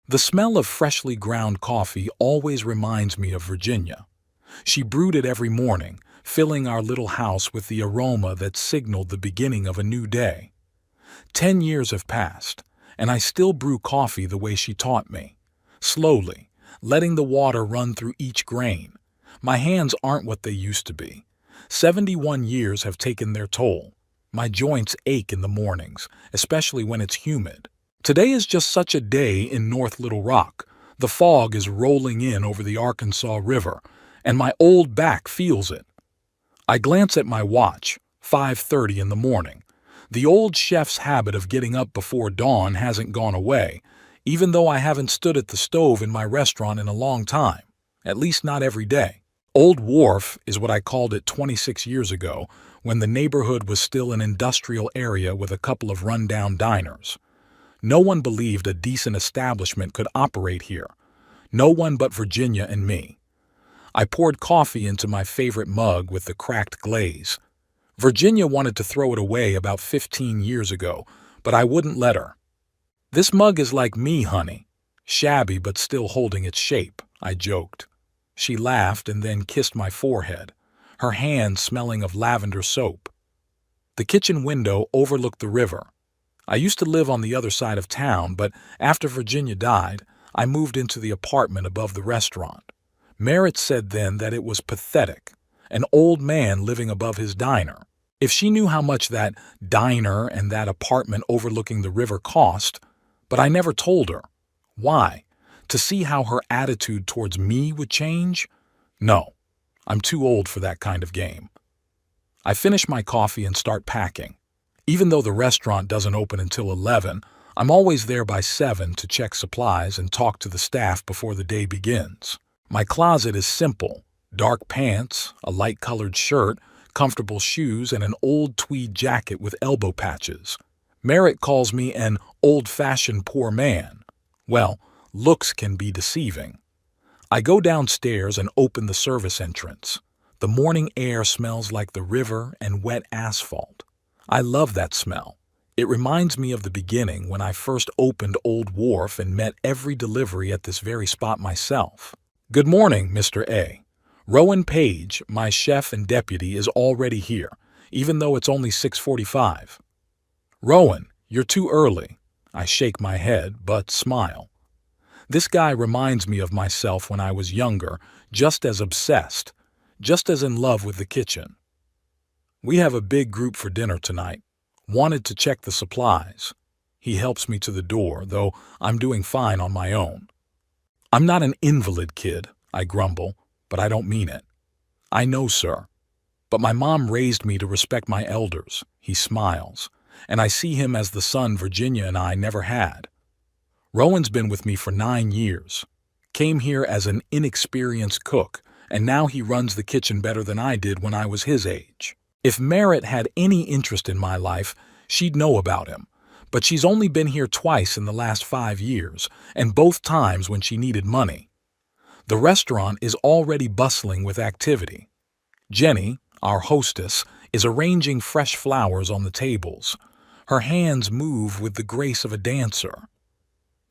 The smell of freshly ground coffee always reminds me of Virginia. She brewed it every morning, filling our little house with the aroma that signaled the beginning of a new day. 10 years have passed, and I still brew coffee the way she taught me. Slowly, letting the water run through each grain. My hands aren't what they used to be. 71 years have taken their toll. My joints ache in the mornings, especially when it's humid. Today is just such a day in North Little Rock. The fog is rolling in over the Arkansas River, and my old back feels it. I glance at my watch, 5:30 in the morning. The old chef's habit of getting up before dawn hasn't gone away, even though I haven't stood at the stove in my restaurant in a long time, at least not every day. Old Wharf is what I called it 26 years ago, when the neighborhood was still an industrial area with a couple of rundown diners. No one believed a decent establishment could operate here. No one but Virginia and me. I poured coffee into my favorite mug with the cracked glaze. Virginia wanted to throw it away about 15 years ago, but I wouldn't let her. "This mug is like me, honey. Shabby but still holding its shape," I joked. She laughed and then kissed my forehead, her hand smelling of lavender soap. The kitchen window overlooked the river. I used to live on the other side of town, but after Virginia died, I moved into the apartment above the restaurant. Merritt said then that it was pathetic, an old man living above his diner. If she knew how much that diner and that apartment overlooking the river cost, but I never told her. Why? To see how her attitude towards me would change? No, I'm too old for that kind of game. I finish my coffee and start packing. Even though the restaurant doesn't open until 11, I'm always there by 7 to check supplies and talk to the staff before the day begins. My closet is simple: dark pants, a light-colored shirt, comfortable shoes, and an old tweed jacket with elbow patches. Merritt calls me an old-fashioned poor man. Well, looks can be deceiving. I go downstairs and open the service entrance. The morning air smells like the river and wet asphalt. I love that smell. It reminds me of the beginning when I first opened Old Wharf and met every delivery at this very spot myself. "Good morning, Mr. A. Rowan Page, my chef and deputy, is already here, even though it's only 6:45. "Rowan, you're too early." I shake my head, but smile. This guy reminds me of myself when I was younger, just as obsessed, just as in love with the kitchen. "We have a big group for dinner tonight. Wanted to check the supplies." He helps me to the door, though I'm doing fine on my own. "I'm not an invalid kid," I grumble, but I don't mean it. "I know, sir. But my mom raised me to respect my elders." He smiles, and I see him as the son Virginia and I never had. "Rowan's been with me for 9 years. Came here as an inexperienced cook, and now he runs the kitchen better than I did when I was his age. If Merritt had any interest in my life, she'd know about him, but she's only been here twice in the last 5 years, and both times when she needed money. The restaurant is already bustling with activity. Jenny, our hostess, is arranging fresh flowers on the tables. Her hands move with the grace of a dancer.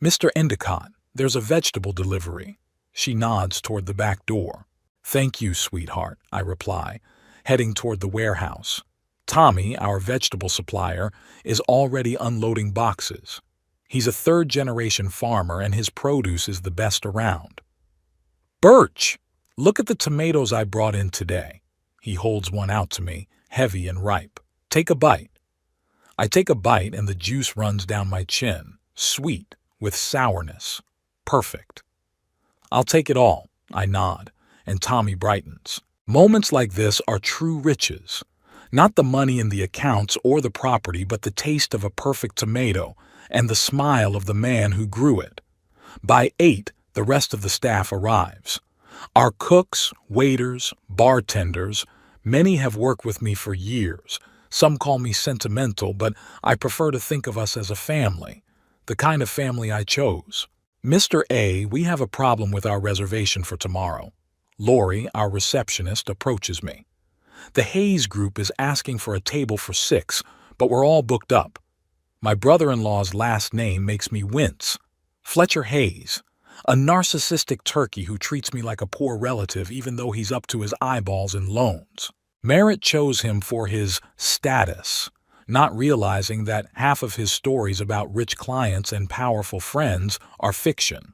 "Mr. Endicott, there's a vegetable delivery." She nods toward the back door. "Thank you, sweetheart," I reply, heading toward the warehouse. Tommy, our vegetable supplier, is already unloading boxes. He's a third-generation farmer, and his produce is the best around. "Birch, look at the tomatoes I brought in today." He holds one out to me, heavy and ripe. "Take a bite." I take a bite and the juice runs down my chin, sweet, with sourness. Perfect. "I'll take it all," I nod, and Tommy brightens. Moments like this are true riches. Not the money in the accounts or the property, but the taste of a perfect tomato and the smile of the man who grew it. By 8, the rest of the staff arrives. Our cooks, waiters, bartenders, many have worked with me for years. Some call me sentimental, but I prefer to think of us as a family, the kind of family I chose. "Mr. A, we have a problem with our reservation for tomorrow." Lori, our receptionist, approaches me. "The Hayes group is asking for a table for 6, but we're all booked up." My brother-in-law's last name makes me wince. Fletcher Hayes, a narcissistic turkey who treats me like a poor relative even though he's up to his eyeballs in loans. Merritt chose him for his status, not realizing that half of his stories about rich clients and powerful friends are fiction.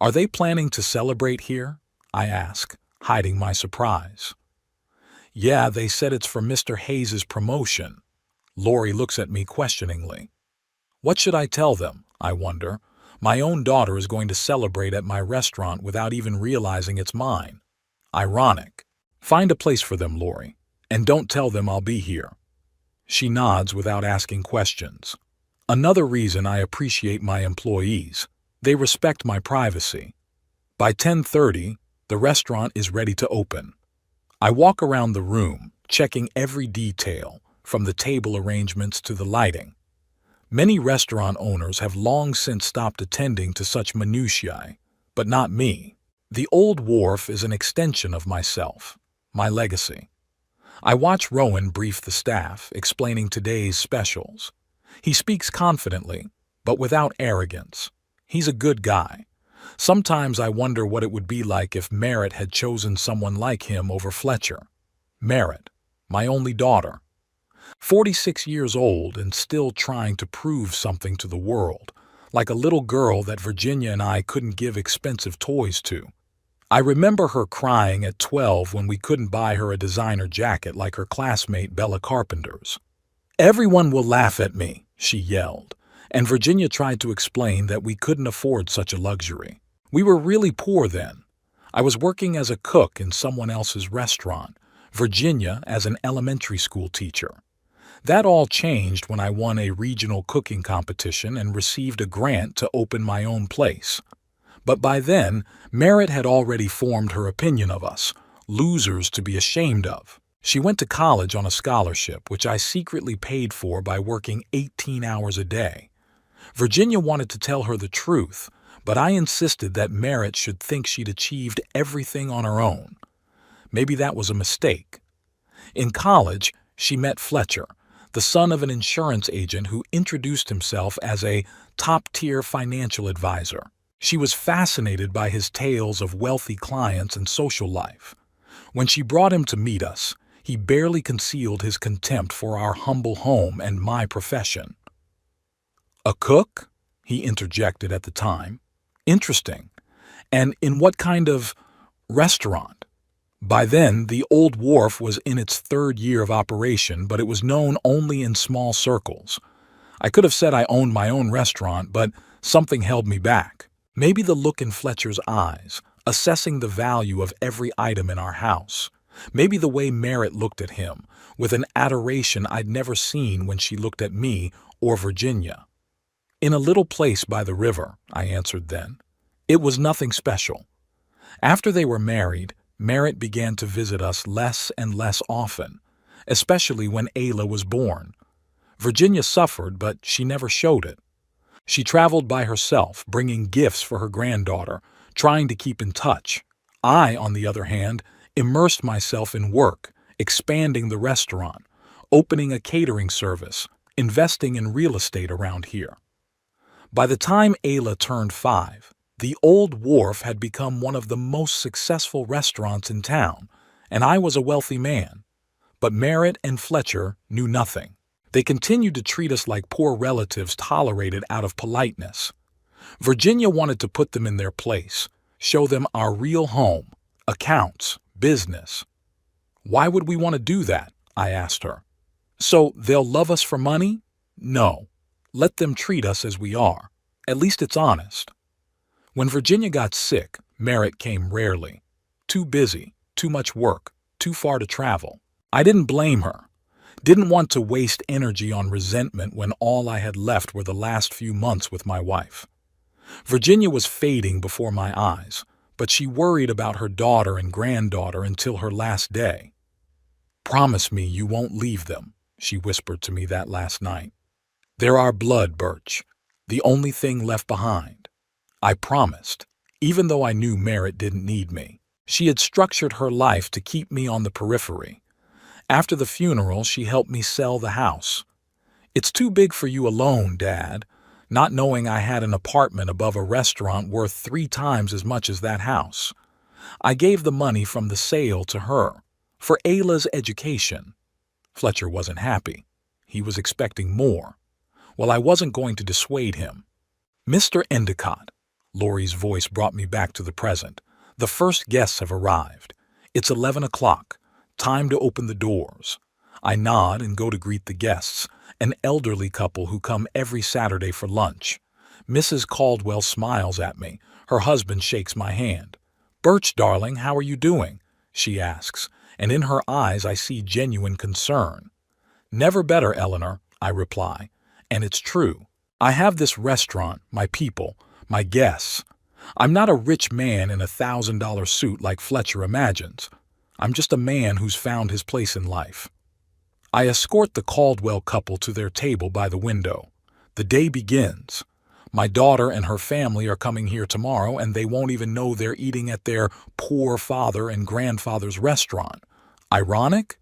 "Are they planning to celebrate here?" I ask, hiding my surprise. "Yeah, they said it's for Mr. Hayes's promotion." Lori looks at me questioningly. What should I tell them, I wonder? My own daughter is going to celebrate at my restaurant without even realizing it's mine. Ironic. "Find a place for them, Lori, and don't tell them I'll be here." She nods without asking questions. Another reason I appreciate my employees. They respect my privacy. By 10:30, the restaurant is ready to open. I walk around the room, checking every detail, from the table arrangements to the lighting. Many restaurant owners have long since stopped attending to such minutiae, but not me. The old wharf is an extension of myself, my legacy. I watch Rowan brief the staff, explaining today's specials. He speaks confidently, but without arrogance. He's a good guy. Sometimes I wonder what it would be like if Merritt had chosen someone like him over Fletcher. Merritt, my only daughter. 46 years old and still trying to prove something to the world, like a little girl that Virginia and I couldn't give expensive toys to. I remember her crying at 12 when we couldn't buy her a designer jacket like her classmate Bella Carpenter's. "Everyone will laugh at me," she yelled, and Virginia tried to explain that we couldn't afford such a luxury. We were really poor then. I was working as a cook in someone else's restaurant, Virginia as an elementary school teacher. That all changed when I won a regional cooking competition and received a grant to open my own place. But by then, Merritt had already formed her opinion of us, losers to be ashamed of. She went to college on a scholarship, which I secretly paid for by working 18 hours a day. Virginia wanted to tell her the truth, but I insisted that Merritt should think she'd achieved everything on her own. Maybe that was a mistake. In college, she met Fletcher, the son of an insurance agent who introduced himself as a top-tier financial advisor. She was fascinated by his tales of wealthy clients and social life. When she brought him to meet us, he barely concealed his contempt for our humble home and my profession. "A cook?" he interjected at the time. "Interesting. And in what kind of restaurant?" By then, the old wharf was in its third year of operation, but it was known only in small circles. I could have said I owned my own restaurant, but something held me back. Maybe the look in Fletcher's eyes, assessing the value of every item in our house. Maybe the way Merritt looked at him, with an adoration I'd never seen when she looked at me or Virginia. "In a little place by the river," I answered then. It was nothing special. After they were married, Merritt began to visit us less and less often, especially when Ayla was born. Virginia suffered, but she never showed it. She traveled by herself, bringing gifts for her granddaughter, trying to keep in touch. I, on the other hand, immersed myself in work, expanding the restaurant, opening a catering service, investing in real estate around here. By the time Ayla turned 5, the old wharf had become one of the most successful restaurants in town, and I was a wealthy man. But Merritt and Fletcher knew nothing. They continued to treat us like poor relatives tolerated out of politeness. Virginia wanted to put them in their place, show them our real home, accounts, business. "Why would we want to do that?" I asked her. "So they'll love us for money? No. Let them treat us as we are. At least it's honest." When Virginia got sick, Merritt came rarely. Too busy, too much work, too far to travel. I didn't blame her. Didn't want to waste energy on resentment when all I had left were the last few months with my wife. Virginia was fading before my eyes, but she worried about her daughter and granddaughter until her last day. "Promise me you won't leave them," she whispered to me that last night. "They're our blood, Birch, the only thing left behind." I promised, even though I knew Merritt didn't need me. She had structured her life to keep me on the periphery. After the funeral, she helped me sell the house. "It's too big for you alone, Dad. not knowing I had an apartment above a restaurant worth 3 times as much as that house. I gave the money from the sale to her, for Ayla's education. Fletcher wasn't happy. He was expecting more. Well, I wasn't going to dissuade him. "Mr. Endicott," Laurie's voice brought me back to the present. "The first guests have arrived. It's 11 o'clock. Time to open the doors." I nod and go to greet the guests, an elderly couple who come every Saturday for lunch. Mrs. Caldwell smiles at me. Her husband shakes my hand. "Birch, darling, how are you doing?" she asks, and in her eyes I see genuine concern. "Never better, Eleanor," I reply. And it's true. I have this restaurant, my people, my guests. I'm not a rich man in a $1,000 suit like Fletcher imagines. I'm just a man who's found his place in life. I escort the Caldwell couple to their table by the window. The day begins. My daughter and her family are coming here tomorrow, and they won't even know they're eating at their poor father and grandfather's restaurant. Ironic?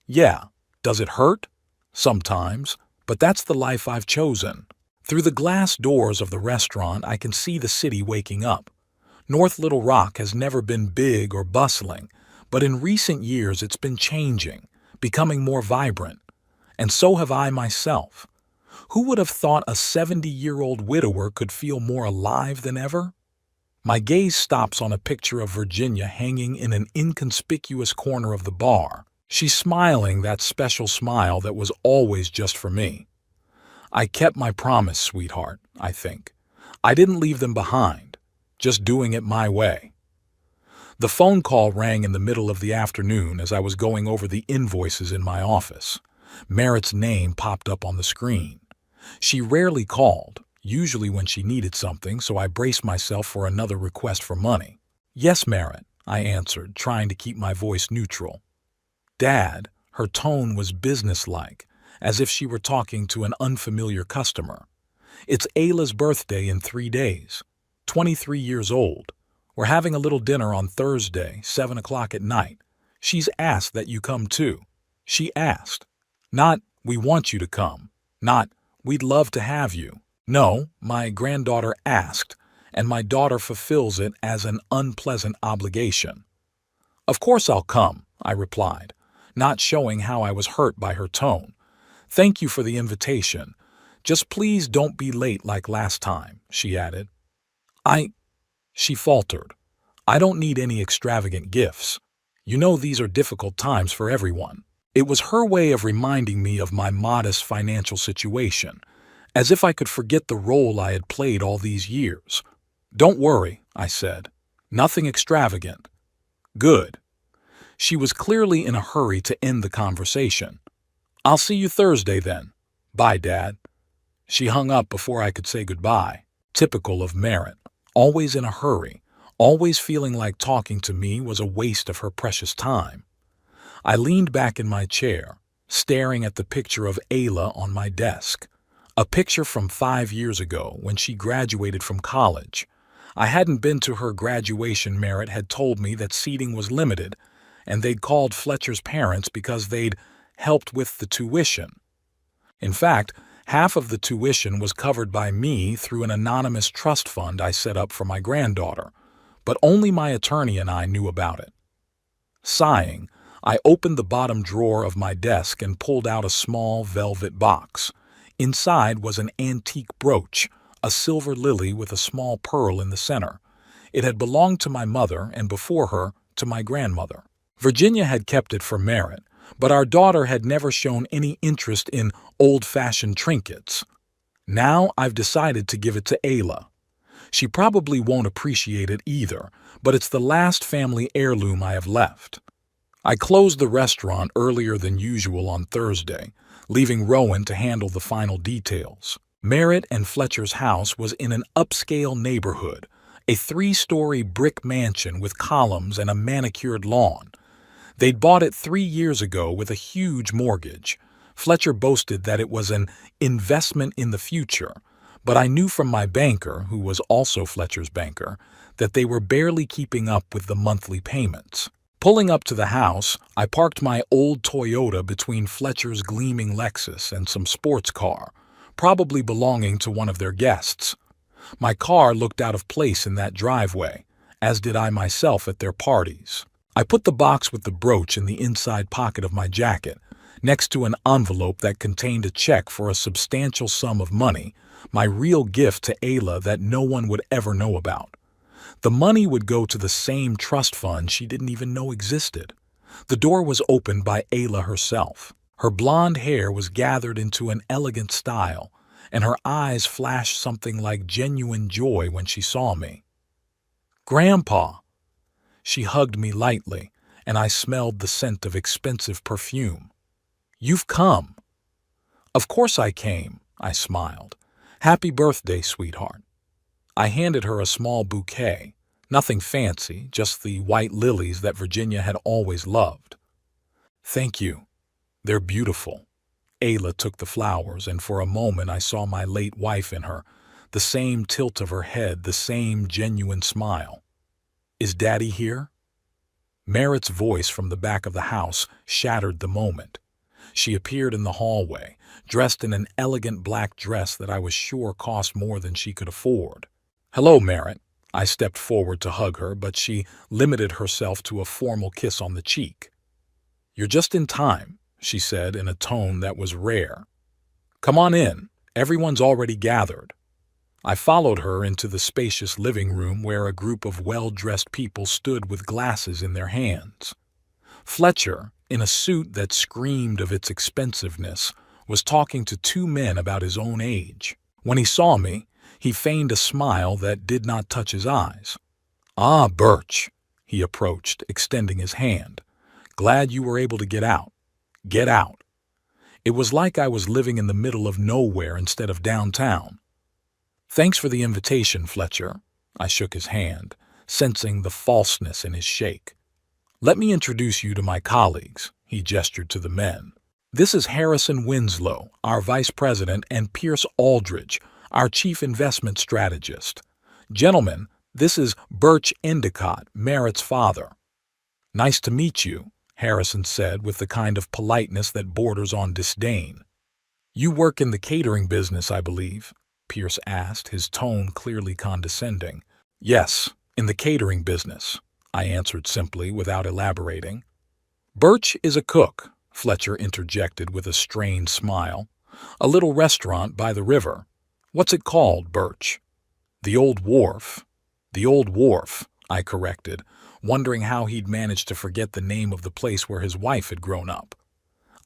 Yeah. Does it hurt? Sometimes. But that's the life I've chosen. Through the glass doors of the restaurant, I can see the city waking up. North Little Rock has never been big or bustling, but in recent years it's been changing, becoming more vibrant. And so have I myself. Who would have thought a 70-year-old widower could feel more alive than ever? My gaze stops on a picture of Virginia hanging in an inconspicuous corner of the bar. She's smiling that special smile that was always just for me. I kept my promise, sweetheart, I think. I didn't leave them behind, just doing it my way. The phone call rang in the middle of the afternoon as I was going over the invoices in my office. Merritt's name popped up on the screen. She rarely called, usually when she needed something, so I braced myself for another request for money. "Yes, Merritt," I answered, trying to keep my voice neutral. "Dad," her tone was businesslike, as if she were talking to an unfamiliar customer. "It's Ayla's birthday in 3 days. 23 years old. We're having a little dinner on Thursday, 7 o'clock at night. She's asked that you come too." She asked. Not, "We want you to come." Not, "We'd love to have you." No, my granddaughter asked, and my daughter fulfills it as an unpleasant obligation. "Of course I'll come," I replied, not showing how I was hurt by her tone. "Thank you for the invitation. Just please don't be late like last time," she added. She faltered. "I don't need any extravagant gifts. You know these are difficult times for everyone." It was her way of reminding me of my modest financial situation, as if I could forget the role I had played all these years. "Don't worry," I said. "Nothing extravagant." "Good." She was clearly in a hurry to end the conversation. "I'll see you Thursday then. Bye, Dad." She hung up before I could say goodbye. Typical of Merritt. Always in a hurry, always feeling like talking to me was a waste of her precious time. I leaned back in my chair, staring at the picture of Ayla on my desk. A picture from 5 years ago when she graduated from college. I hadn't been to her graduation. Merritt had told me that seating was limited, and they'd called Fletcher's parents because they'd helped with the tuition. In fact, half of the tuition was covered by me through an anonymous trust fund I set up for my granddaughter, but only my attorney and I knew about it. Sighing, I opened the bottom drawer of my desk and pulled out a small velvet box. Inside was an antique brooch, a silver lily with a small pearl in the center. It had belonged to my mother, and before her, to my grandmother. Virginia had kept it for Merritt, but our daughter had never shown any interest in old-fashioned trinkets. Now I've decided to give it to Ayla. She probably won't appreciate it either, but it's the last family heirloom I have left. I closed the restaurant earlier than usual on Thursday, leaving Rowan to handle the final details. Merritt and Fletcher's house was in an upscale neighborhood, a 3-story brick mansion with columns and a manicured lawn. They'd bought it 3 years ago with a huge mortgage. Fletcher boasted that it was an investment in the future, but I knew from my banker, who was also Fletcher's banker, that they were barely keeping up with the monthly payments. Pulling up to the house, I parked my old Toyota between Fletcher's gleaming Lexus and some sports car, probably belonging to one of their guests. My car looked out of place in that driveway, as did I myself at their parties. I put the box with the brooch in the inside pocket of my jacket, next to an envelope that contained a check for a substantial sum of money, my real gift to Ayla that no one would ever know about. The money would go to the same trust fund she didn't even know existed. The door was opened by Ayla herself. Her blonde hair was gathered into an elegant style, and her eyes flashed something like genuine joy when she saw me. "Grandpa!" She hugged me lightly, and I smelled the scent of expensive perfume. "You've come." "Of course I came," I smiled. "Happy birthday, sweetheart." I handed her a small bouquet, nothing fancy, just the white lilies that Virginia had always loved. "Thank you. They're beautiful." Ayla took the flowers, and for a moment I saw my late wife in her, the same tilt of her head, the same genuine smile. "Is Daddy here?" Merritt's voice from the back of the house shattered the moment. She appeared in the hallway, dressed in an elegant black dress that I was sure cost more than she could afford. "Hello, Merritt." I stepped forward to hug her, but she limited herself to a formal kiss on the cheek. "You're just in time," she said in a tone that was rare. "Come on in. Everyone's already gathered." I followed her into the spacious living room where a group of well-dressed people stood with glasses in their hands. Fletcher, in a suit that screamed of its expensiveness, was talking to two men about his own age. When he saw me, he feigned a smile that did not touch his eyes. "Ah, Birch," he approached, extending his hand. "Glad you were able to get out." Get out. It was like I was living in the middle of nowhere instead of downtown. "Thanks for the invitation, Fletcher." I shook his hand, sensing the falseness in his shake. "Let me introduce you to my colleagues," he gestured to the men. "This is Harrison Winslow, our vice president, and Pierce Aldridge, our chief investment strategist. Gentlemen, this is Birch Endicott, Merritt's father." "Nice to meet you," Harrison said with the kind of politeness that borders on disdain. "You work in the catering business, I believe?" Pierce asked, his tone clearly condescending. "Yes, in the catering business," I answered simply, without elaborating. "Birch is a cook," Fletcher interjected with a strained smile. "A little restaurant by the river. What's it called, Birch?" "The Old Wharf." "The Old Wharf," I corrected, wondering how he'd managed to forget the name of the place where his wife had grown up.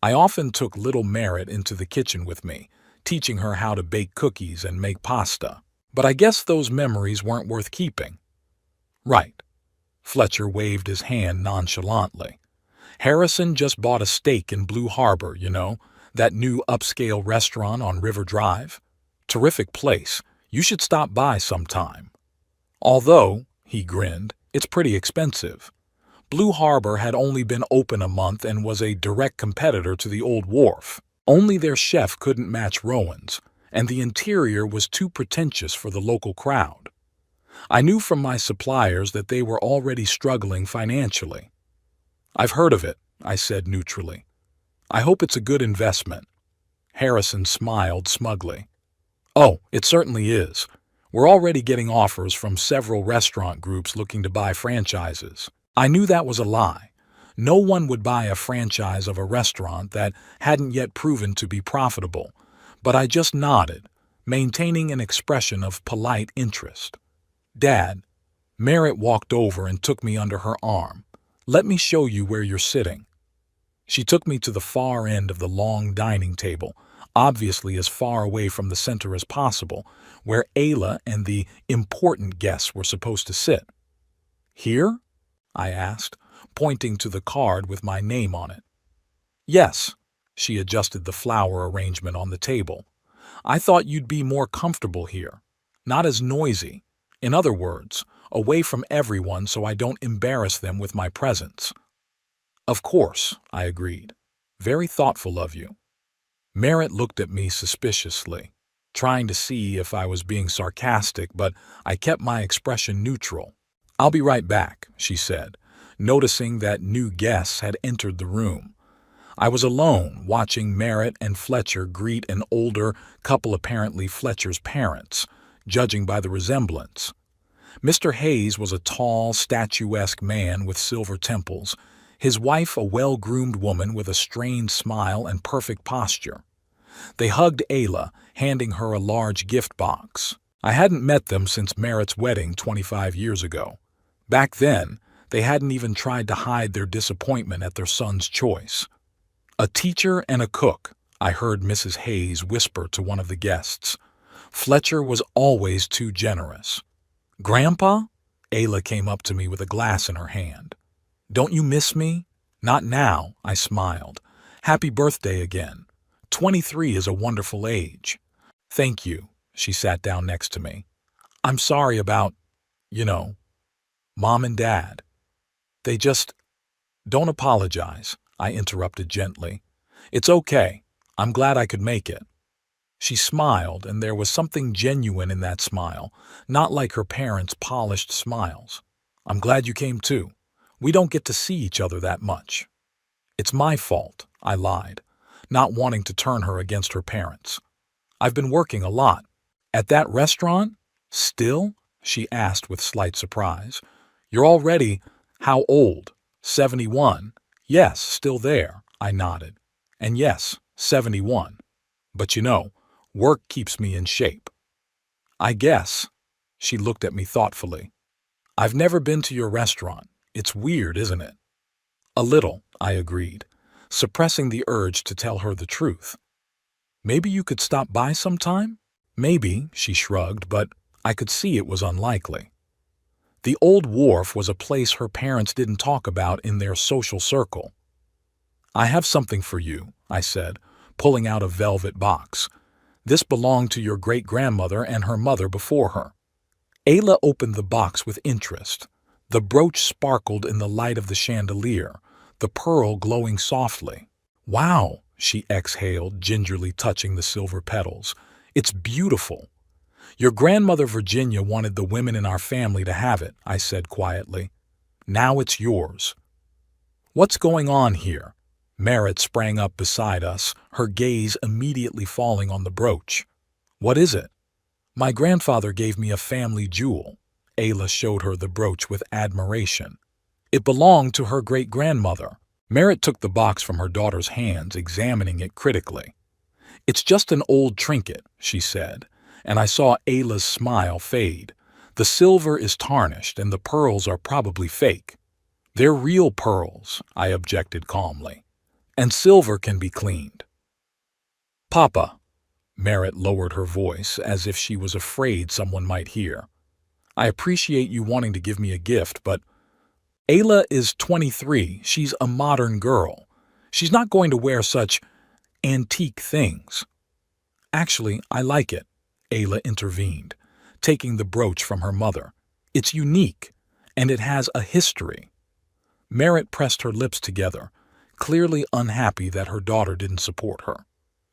I often took little Merritt into the kitchen with me, teaching her how to bake cookies and make pasta. But I guess those memories weren't worth keeping. "Right." Fletcher waved his hand nonchalantly. "Harrison just bought a steak in Blue Harbor, you know, that new upscale restaurant on River Drive. Terrific place. You should stop by sometime. Although," he grinned, "it's pretty expensive." Blue Harbor had only been open a month and was a direct competitor to the Old Wharf. Only their chef couldn't match Rowan's, and the interior was too pretentious for the local crowd. I knew from my suppliers that they were already struggling financially. "I've heard of it," I said neutrally. "I hope it's a good investment." Harrison smiled smugly. "Oh, it certainly is. We're already getting offers from several restaurant groups looking to buy franchises." I knew that was a lie. No one would buy a franchise of a restaurant that hadn't yet proven to be profitable, but I just nodded, maintaining an expression of polite interest. "Dad," Merritt walked over and took me under her arm. "Let me show you where you're sitting." She took me to the far end of the long dining table, obviously as far away from the center as possible, where Ayla and the important guests were supposed to sit. "Here?" I asked, pointing to the card with my name on it. "Yes." She adjusted the flower arrangement on the table. "I thought you'd be more comfortable here. Not as noisy. In other words, away from everyone so I don't embarrass them with my presence." "Of course," I agreed. "Very thoughtful of you." Merritt looked at me suspiciously, trying to see if I was being sarcastic, but I kept my expression neutral. "I'll be right back," she said, noticing that new guests had entered the room. I was alone, watching Merritt and Fletcher greet an older couple, apparently Fletcher's parents, judging by the resemblance. Mr. Hayes was a tall, statuesque man with silver temples, his wife a well-groomed woman with a strained smile and perfect posture. They hugged Ayla, handing her a large gift box. I hadn't met them since Merritt's wedding 25 years ago. Back then, they hadn't even tried to hide their disappointment at their son's choice. "A teacher and a cook," I heard Mrs. Hayes whisper to one of the guests. "Fletcher was always too generous." "Grandpa?" Ayla came up to me with a glass in her hand. "Don't you miss me?" "Not now," I smiled. "Happy birthday again. 23 is a wonderful age." "Thank you." She sat down next to me. "I'm sorry about, Mom and Dad. They just—" "Don't apologize," I interrupted gently. "It's okay. I'm glad I could make it." She smiled, and there was something genuine in that smile, not like her parents' polished smiles. "I'm glad you came too. We don't get to see each other that much." "It's my fault," I lied, not wanting to turn her against her parents. "I've been working a lot." "At that restaurant? Still?" she asked with slight surprise. "You're already— how old? 71? "Yes, still there," I nodded. "And yes, 71. But work keeps me in shape." "I guess." She looked at me thoughtfully. "I've never been to your restaurant. It's weird, isn't it?" "A little," I agreed, suppressing the urge to tell her the truth. "Maybe you could stop by sometime?" "Maybe," she shrugged, but I could see it was unlikely. The Old Wharf was a place her parents didn't talk about in their social circle. "I have something for you," I said, pulling out a velvet box. "This belonged to your great-grandmother and her mother before her." Ayla opened the box with interest. The brooch sparkled in the light of the chandelier, the pearl glowing softly. "Wow," she exhaled, gingerly touching the silver petals. "It's beautiful." "Your grandmother Virginia wanted the women in our family to have it," I said quietly. "Now it's yours." "What's going on here?" Merritt sprang up beside us, her gaze immediately falling on the brooch. "What is it?" "My grandfather gave me a family jewel." Ayla showed her the brooch with admiration. "It belonged to her great-grandmother." Merritt took the box from her daughter's hands, examining it critically. "It's just an old trinket," she said, and I saw Ayla's smile fade. "The silver is tarnished, and the pearls are probably fake." "They're real pearls," I objected calmly. "And silver can be cleaned." "Papa," Merritt lowered her voice as if she was afraid someone might hear. "I appreciate you wanting to give me a gift, but Ayla is 23. She's a modern girl. She's not going to wear such antique things." "Actually, I like it," Ayla intervened, taking the brooch from her mother. "It's unique, and it has a history." Merritt pressed her lips together, clearly unhappy that her daughter didn't support her.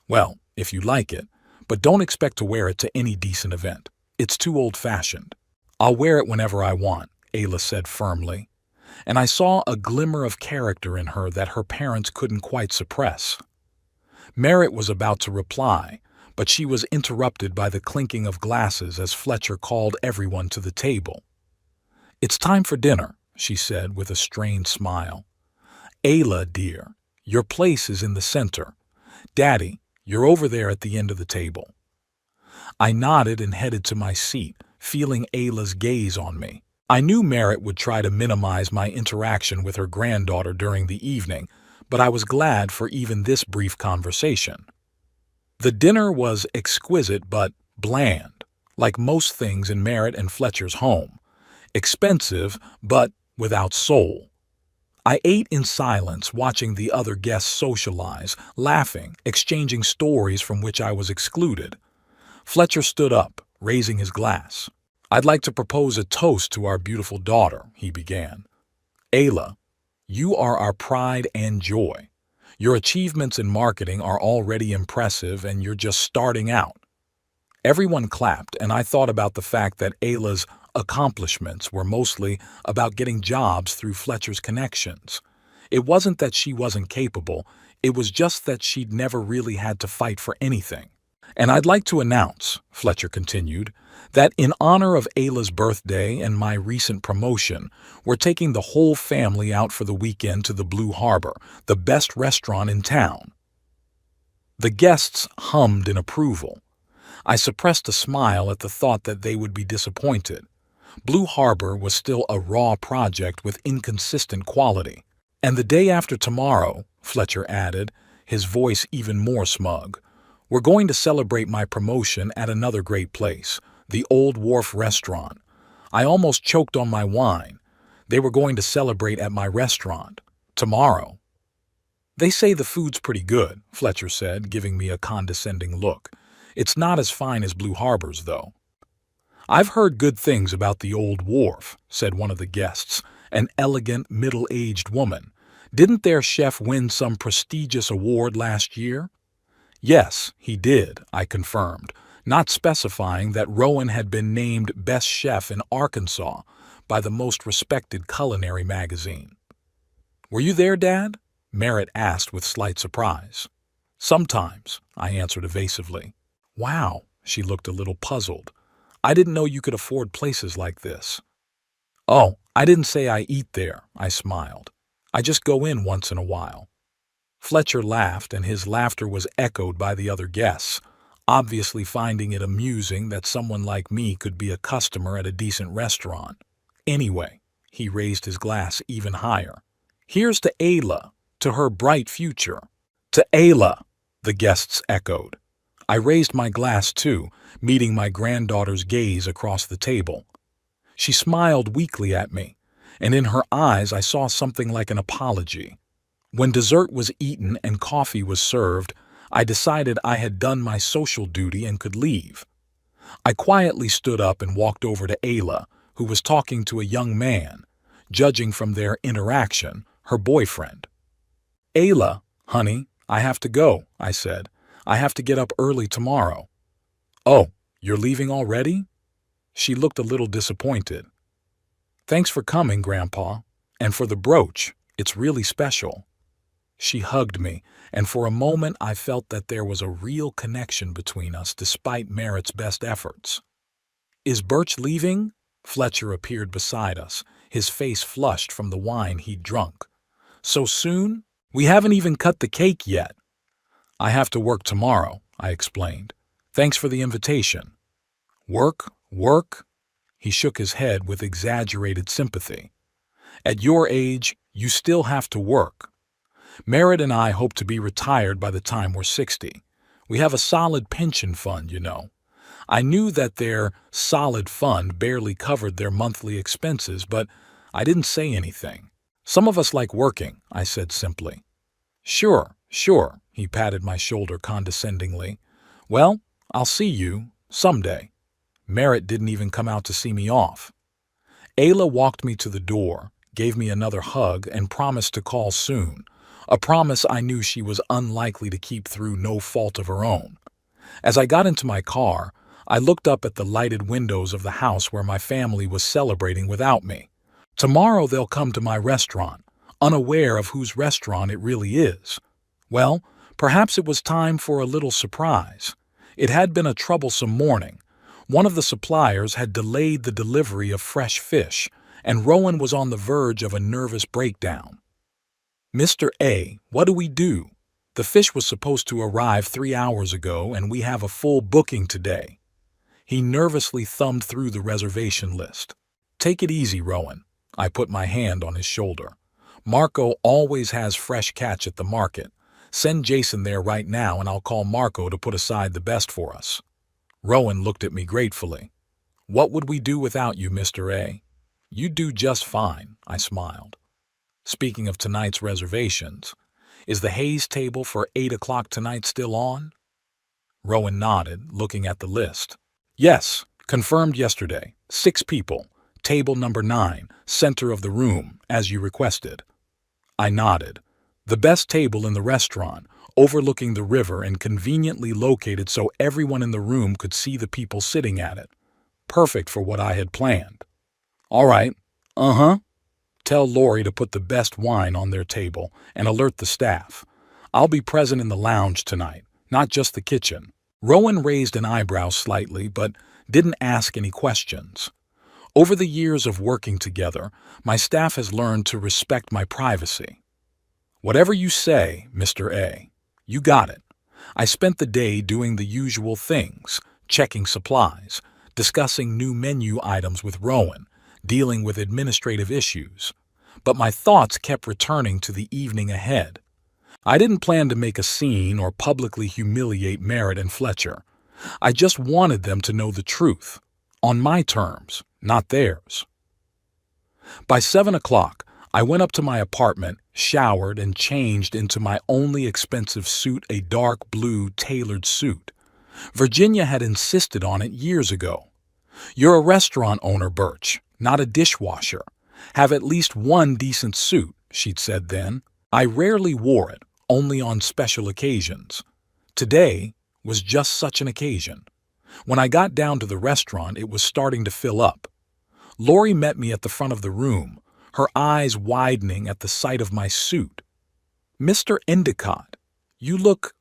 "Well, if you like it, but don't expect to wear it to any decent event. It's too old-fashioned." "I'll wear it whenever I want," Ayla said firmly, and I saw a glimmer of character in her that her parents couldn't quite suppress. Merritt was about to reply, but she was interrupted by the clinking of glasses as Fletcher called everyone to the table. "It's time for dinner," she said with a strained smile. "Ayla, dear, your place is in the center. Daddy, you're over there at the end of the table." I nodded and headed to my seat, feeling Ayla's gaze on me. I knew Merritt would try to minimize my interaction with her granddaughter during the evening, but I was glad for even this brief conversation. The dinner was exquisite but bland, like most things in Merritt and Fletcher's home. Expensive, but without soul. I ate in silence, watching the other guests socialize, laughing, exchanging stories from which I was excluded. Fletcher stood up, raising his glass. "I'd like to propose a toast to our beautiful daughter," he began. "Ayla, you are our pride and joy. Your achievements in marketing are already impressive, and you're just starting out." Everyone clapped, and I thought about the fact that Ayla's accomplishments were mostly about getting jobs through Fletcher's connections. It wasn't that she wasn't capable, It was just that she'd never really had to fight for anything. And I'd like to announce, Fletcher continued, that in honor of Ayla's birthday and my recent promotion, we're taking the whole family out for the weekend to the Blue Harbor, the best restaurant in town. The guests hummed in approval. I suppressed a smile at the thought that they would be disappointed. Blue Harbor was still a raw project with inconsistent quality. And the day after tomorrow, Fletcher added, his voice even more smug, we're going to celebrate my promotion at another great place, the Old Wharf Restaurant. I almost choked on my wine. They were going to celebrate at my restaurant. Tomorrow. They say the food's pretty good, Fletcher said, giving me a condescending look. It's not as fine as Blue Harbor's, though. I've heard good things about the Old Wharf, said one of the guests, an elegant, middle-aged woman. Didn't their chef win some prestigious award last year? Yes, he did, I confirmed, not specifying that Rowan had been named best chef in Arkansas by the most respected culinary magazine. Were you there, Dad? Merritt asked with slight surprise. Sometimes, I answered evasively. Wow, she looked a little puzzled. I didn't know you could afford places like this. Oh, I didn't say I eat there, I smiled. I just go in once in a while. Fletcher laughed, and his laughter was echoed by the other guests, obviously finding it amusing that someone like me could be a customer at a decent restaurant. Anyway, he raised his glass even higher. Here's to Ayla, to her bright future. To Ayla, the guests echoed. I raised my glass too, meeting my granddaughter's gaze across the table. She smiled weakly at me, and in her eyes I saw something like an apology. When dessert was eaten and coffee was served, I decided I had done my social duty and could leave. I quietly stood up and walked over to Ayla, who was talking to a young man, judging from their interaction, her boyfriend. Ayla, honey, I have to go, I said. I have to get up early tomorrow. Oh, you're leaving already? She looked a little disappointed. Thanks for coming, Grandpa, and for the brooch. It's really special. She hugged me, and for a moment I felt that there was a real connection between us despite Merritt's best efforts. Is Birch leaving? Fletcher appeared beside us, his face flushed from the wine he'd drunk. So soon? We haven't even cut the cake yet. I have to work tomorrow, I explained. Thanks for the invitation. Work? Work? He shook his head with exaggerated sympathy. At your age, you still have to work. Merritt and I hope to be retired by the time we're 60. We have a solid pension fund, you know. I knew that their solid fund barely covered their monthly expenses, but I didn't say anything. Some of us like working, I said simply. Sure, he patted my shoulder condescendingly. Well, I'll see you someday. Merritt didn't even come out to see me off. Ayla walked me to the door, gave me another hug, and promised to call soon. A promise I knew she was unlikely to keep through no fault of her own. As I got into my car, I looked up at the lighted windows of the house where my family was celebrating without me. Tomorrow they'll come to my restaurant, unaware of whose restaurant it really is. Well, perhaps it was time for a little surprise. It had been a troublesome morning. One of the suppliers had delayed the delivery of fresh fish, and Rowan was on the verge of a nervous breakdown. Mr. A, what do we do? The fish was supposed to arrive 3 hours ago, and we have a full booking today. He nervously thumbed through the reservation list. Take it easy, Rowan. I put my hand on his shoulder. Marco always has fresh catch at the market. Send Jason there right now, and I'll call Marco to put aside the best for us. Rowan looked at me gratefully. What would we do without you, Mr. A? You'd do just fine, I smiled. Speaking of tonight's reservations, is the Hayes table for 8 o'clock tonight still on? Rowan nodded, looking at the list. Yes, confirmed yesterday. 6 people. Table number 9, center of the room, as you requested. I nodded. The best table in the restaurant, overlooking the river and conveniently located so everyone in the room could see the people sitting at it. Perfect for what I had planned. All right. Tell Lori to put the best wine on their table and alert the staff. I'll be present in the lounge tonight, not just the kitchen. Rowan raised an eyebrow slightly, but didn't ask any questions. Over the years of working together, my staff has learned to respect my privacy. Whatever you say, Mr. A, you got it. I spent the day doing the usual things, checking supplies, discussing new menu items with Rowan, dealing with administrative issues. But my thoughts kept returning to the evening ahead. I didn't plan to make a scene or publicly humiliate Merritt and Fletcher. I just wanted them to know the truth, on my terms, not theirs. By 7 o'clock, I went up to my apartment, showered, and changed into my only expensive suit, a dark blue tailored suit. Virginia had insisted on it years ago. "You're a restaurant owner, Birch, not a dishwasher. Have at least one decent suit," she'd said then. I rarely wore it, only on special occasions. Today was just such an occasion. When I got down to the restaurant, it was starting to fill up. Lori met me at the front of the room, her eyes widening at the sight of my suit. "Mr. Endicott, you look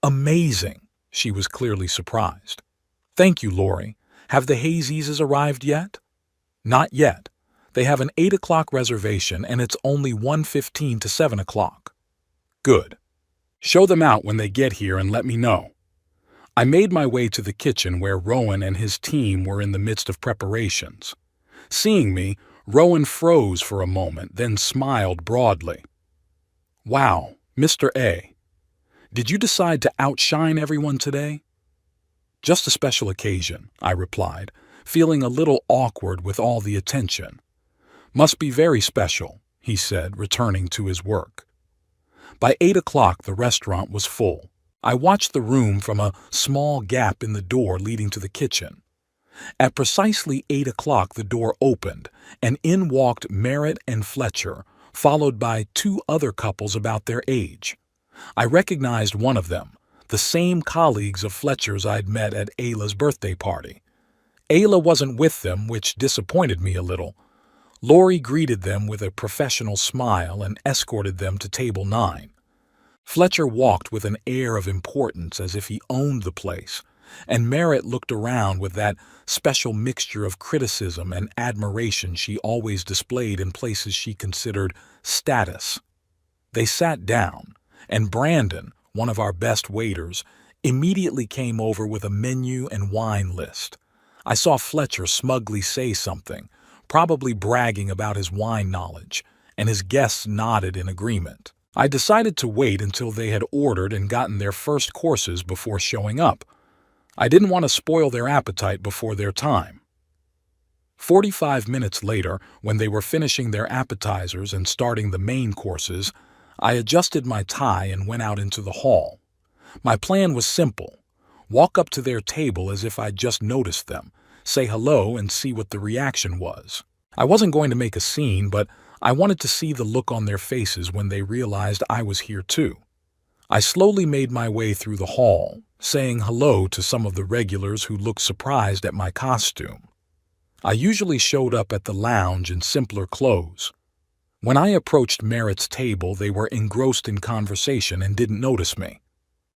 amazing," she was clearly surprised. "Thank you, Lori. Have the Hazeses arrived yet?" "Not yet. They have an 8 o'clock reservation and it's only 1:15 to 7 o'clock. "Good. Show them out when they get here and let me know." I made my way to the kitchen where Rowan and his team were in the midst of preparations. Seeing me, Rowan froze for a moment, then smiled broadly. "Wow, Mr. A. Did you decide to outshine everyone today?" "Just a special occasion," I replied, feeling a little awkward with all the attention. "Must be very special," he said, returning to his work. By 8 o'clock, the restaurant was full. I watched the room from a small gap in the door leading to the kitchen. At precisely 8 o'clock, the door opened, and in walked Merritt and Fletcher, followed by 2 other couples about their age. I recognized one of them, the same colleagues of Fletcher's I'd met at Ayla's birthday party. Ayla wasn't with them, which disappointed me a little. Lori greeted them with a professional smile and escorted them to table 9. Fletcher walked with an air of importance as if he owned the place, and Merritt looked around with that special mixture of criticism and admiration she always displayed in places she considered status. They sat down, and Brandon, one of our best waiters, immediately came over with a menu and wine list. I saw Fletcher smugly say something, probably bragging about his wine knowledge, and his guests nodded in agreement. I decided to wait until they had ordered and gotten their first courses before showing up. I didn't want to spoil their appetite before their time. 45 minutes later, when they were finishing their appetizers and starting the main courses, I adjusted my tie and went out into the hall. My plan was simple: walk up to their table as if I'd just noticed them, say hello and see what the reaction was. I wasn't going to make a scene, but I wanted to see the look on their faces when they realized I was here too. I slowly made my way through the hall, saying hello to some of the regulars who looked surprised at my costume. I usually showed up at the lounge in simpler clothes. When I approached Merritt's table, they were engrossed in conversation and didn't notice me.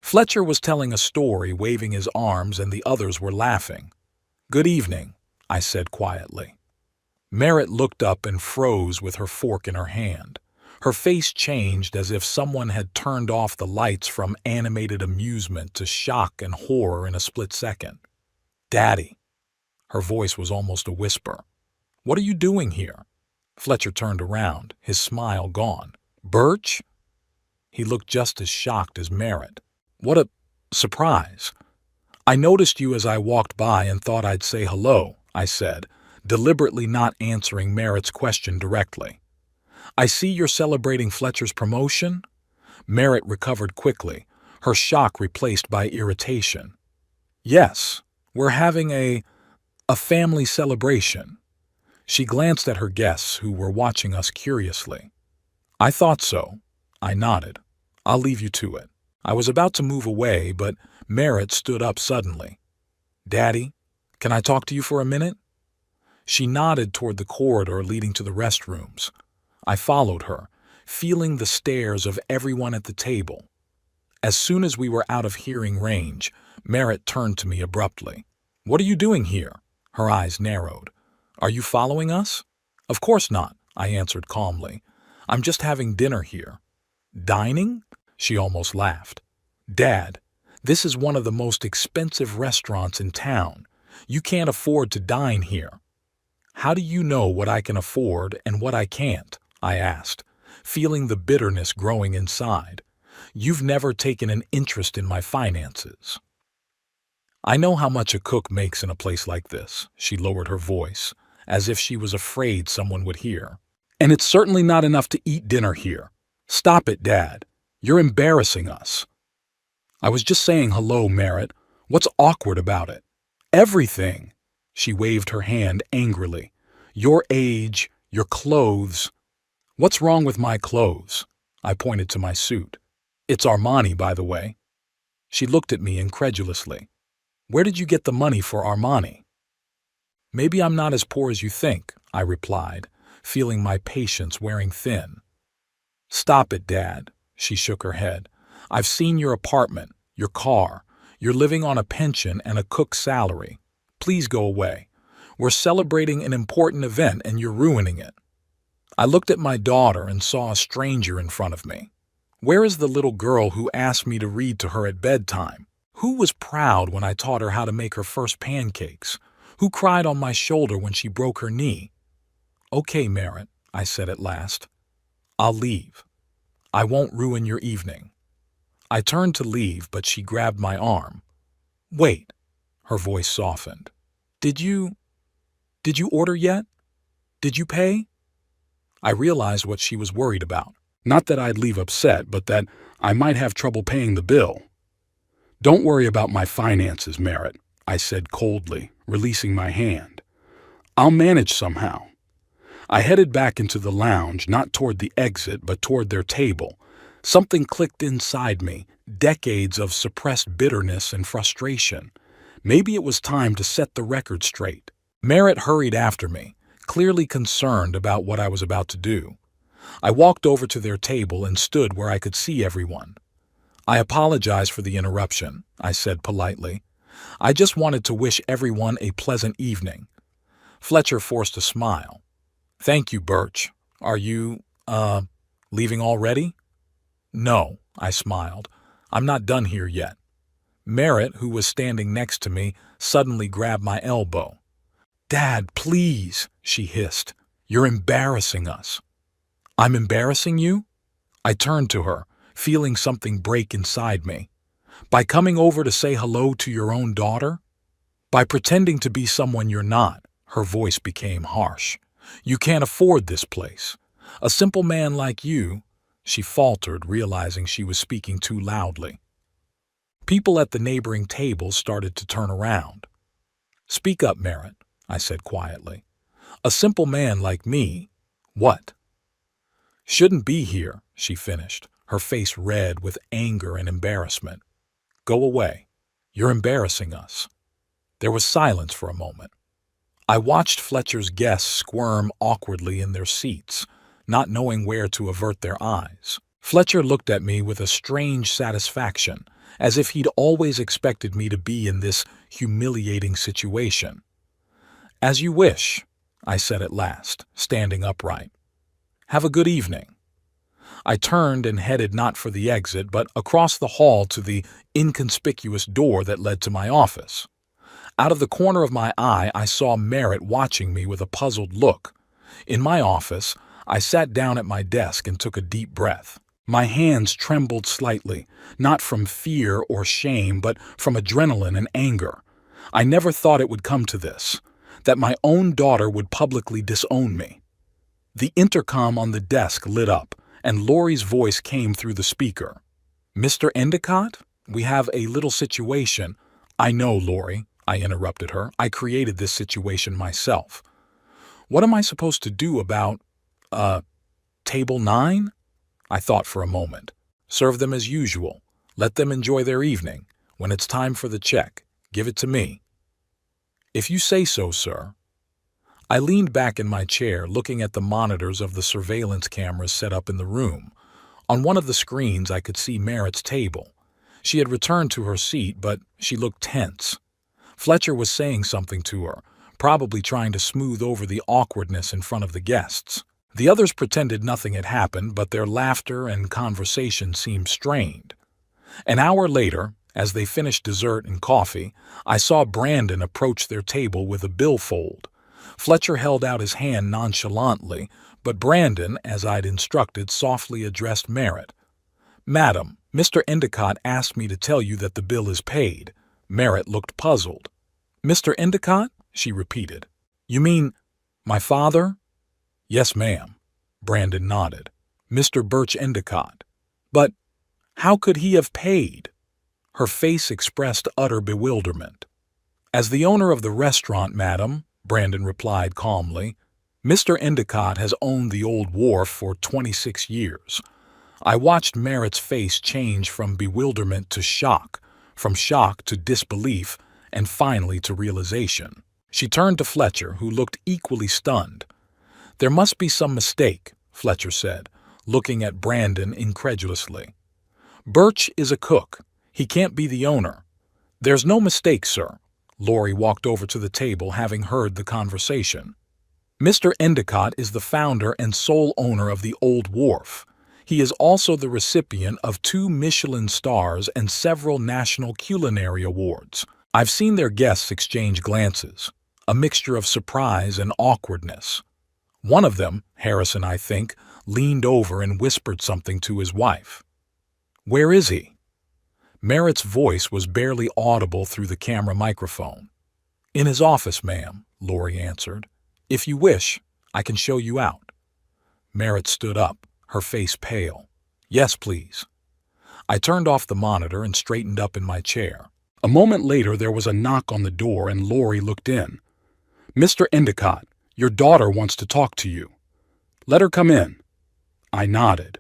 Fletcher was telling a story, waving his arms, and the others were laughing. "Good evening," I said quietly. Merritt looked up and froze with her fork in her hand. Her face changed as if someone had turned off the lights from animated amusement to shock and horror in a split second. "Daddy." Her voice was almost a whisper. "What are you doing here?" Fletcher turned around, his smile gone. "Birch?" He looked just as shocked as Merritt. "What a surprise." "I noticed you as I walked by and thought I'd say hello," I said, deliberately not answering Merritt's question directly. "I see you're celebrating Fletcher's promotion?" Merritt recovered quickly, her shock replaced by irritation. "Yes, we're having a family celebration." She glanced at her guests, who were watching us curiously. "I thought so." I nodded. "I'll leave you to it." I was about to move away, but Merritt stood up suddenly. "Daddy, can I talk to you for a minute?" She nodded toward the corridor leading to the restrooms. I followed her, feeling the stares of everyone at the table. As soon as we were out of hearing range, Merritt turned to me abruptly. "What are you doing here?" Her eyes narrowed. "Are you following us?" "Of course not," I answered calmly. "I'm just having dinner here." "Dining?" She almost laughed. "Dad, this is one of the most expensive restaurants in town. You can't afford to dine here." "How do you know what I can afford and what I can't?" I asked, feeling the bitterness growing inside. "You've never taken an interest in my finances." "I know how much a cook makes in a place like this," she lowered her voice, as if she was afraid someone would hear. "And it's certainly not enough to eat dinner here. Stop it, Dad. You're embarrassing us." "I was just saying hello, Merritt. What's awkward about it?" "Everything." She waved her hand angrily. "Your age, your clothes." "What's wrong with my clothes?" I pointed to my suit. "It's Armani, by the way." She looked at me incredulously. "Where did you get the money for Armani?" "Maybe I'm not as poor as you think," I replied, feeling my patience wearing thin. "Stop it, Dad." She shook her head. "I've seen your apartment, your car. You're living on a pension and a cook's salary. Please go away. We're celebrating an important event and you're ruining it." I looked at my daughter and saw a stranger in front of me. Where is the little girl who asked me to read to her at bedtime? Who was proud when I taught her how to make her first pancakes? Who cried on my shoulder when she broke her knee? "Okay, Merritt," I said at last. "I'll leave. I won't ruin your evening." I turned to leave, but she grabbed my arm. "Wait." Her voice softened. Did you order yet? Did you pay?" I realized what she was worried about. Not that I'd leave upset, but that I might have trouble paying the bill. "Don't worry about my finances, Merritt," I said coldly, releasing my hand. "I'll manage somehow." I headed back into the lounge, not toward the exit, but toward their table. Something clicked inside me, decades of suppressed bitterness and frustration. Maybe it was time to set the record straight. Merritt hurried after me, clearly concerned about what I was about to do. I walked over to their table and stood where I could see everyone. "I apologize for the interruption," I said politely. "I just wanted to wish everyone a pleasant evening." Fletcher forced a smile. "Thank you, Birch. Are you, leaving already?" "No," I smiled. "I'm not done here yet." Merritt, who was standing next to me, suddenly grabbed my elbow. "Dad, please," she hissed. "You're embarrassing us." "I'm embarrassing you?" I turned to her, feeling something break inside me. "By coming over to say hello to your own daughter? By pretending to be someone you're not?" Her voice became harsh. "You can't afford this place. A simple man like you—" She faltered, realizing she was speaking too loudly. People at the neighboring tables started to turn around. "Speak up, Merritt," I said quietly. "A simple man like me, what?" "Shouldn't be here," she finished, her face red with anger and embarrassment. "Go away. You're embarrassing us." There was silence for a moment. I watched Fletcher's guests squirm awkwardly in their seats, not knowing where to avert their eyes. Fletcher looked at me with a strange satisfaction, as if he'd always expected me to be in this humiliating situation. "As you wish," I said at last, standing upright. "Have a good evening." I turned and headed not for the exit, but across the hall to the inconspicuous door that led to my office. Out of the corner of my eye, I saw Merritt watching me with a puzzled look. In my office, I sat down at my desk and took a deep breath. My hands trembled slightly, not from fear or shame, but from adrenaline and anger. I never thought it would come to this, that my own daughter would publicly disown me. The intercom on the desk lit up, and Laurie's voice came through the speaker. "Mr. Endicott, we have a little situation." "I know, Laurie," I interrupted her. "I created this situation myself." "What am I supposed to do about, table 9? I thought for a moment. "Serve them as usual. Let them enjoy their evening. When it's time for the check, give it to me." "If you say so, sir." I leaned back in my chair, looking at the monitors of the surveillance cameras set up in the room. On one of the screens I could see Merritt's table. She had returned to her seat, but she looked tense. Fletcher was saying something to her, probably trying to smooth over the awkwardness in front of the guests. The others pretended nothing had happened, but their laughter and conversation seemed strained. An hour later, as they finished dessert and coffee, I saw Brandon approach their table with a billfold. Fletcher held out his hand nonchalantly, but Brandon, as I'd instructed, softly addressed Merritt. "Madam, Mr. Endicott asked me to tell you that the bill is paid." Merritt looked puzzled. "Mr. Endicott?" she repeated. "You mean my father?" "Yes, ma'am." Brandon nodded. "Mr. Birch Endicott." "But how could he have paid?" Her face expressed utter bewilderment. "As the owner of the restaurant, madam," Brandon replied calmly, "Mr. Endicott has owned the old wharf for 26 years. I watched Merritt's face change from bewilderment to shock, from shock to disbelief, and finally to realization. She turned to Fletcher, who looked equally stunned. "There must be some mistake," Fletcher said, looking at Brandon incredulously. "Birch is a cook. He can't be the owner." "There's no mistake, sir." Laurie walked over to the table, having heard the conversation. "Mr. Endicott is the founder and sole owner of the old wharf. He is also the recipient of 2 Michelin stars and several national culinary awards." I've seen their guests exchange glances, a mixture of surprise and awkwardness. One of them, Harrison I think, leaned over and whispered something to his wife. "Where is he?" Merritt's voice was barely audible through the camera microphone. "In his office, ma'am," Laurie answered. "If you wish, I can show you out." Merritt stood up, her face pale. "Yes, please." I turned off the monitor and straightened up in my chair. A moment later there was a knock on the door and Laurie looked in. "Mr. Endicott, your daughter wants to talk to you." "Let her come in." I nodded.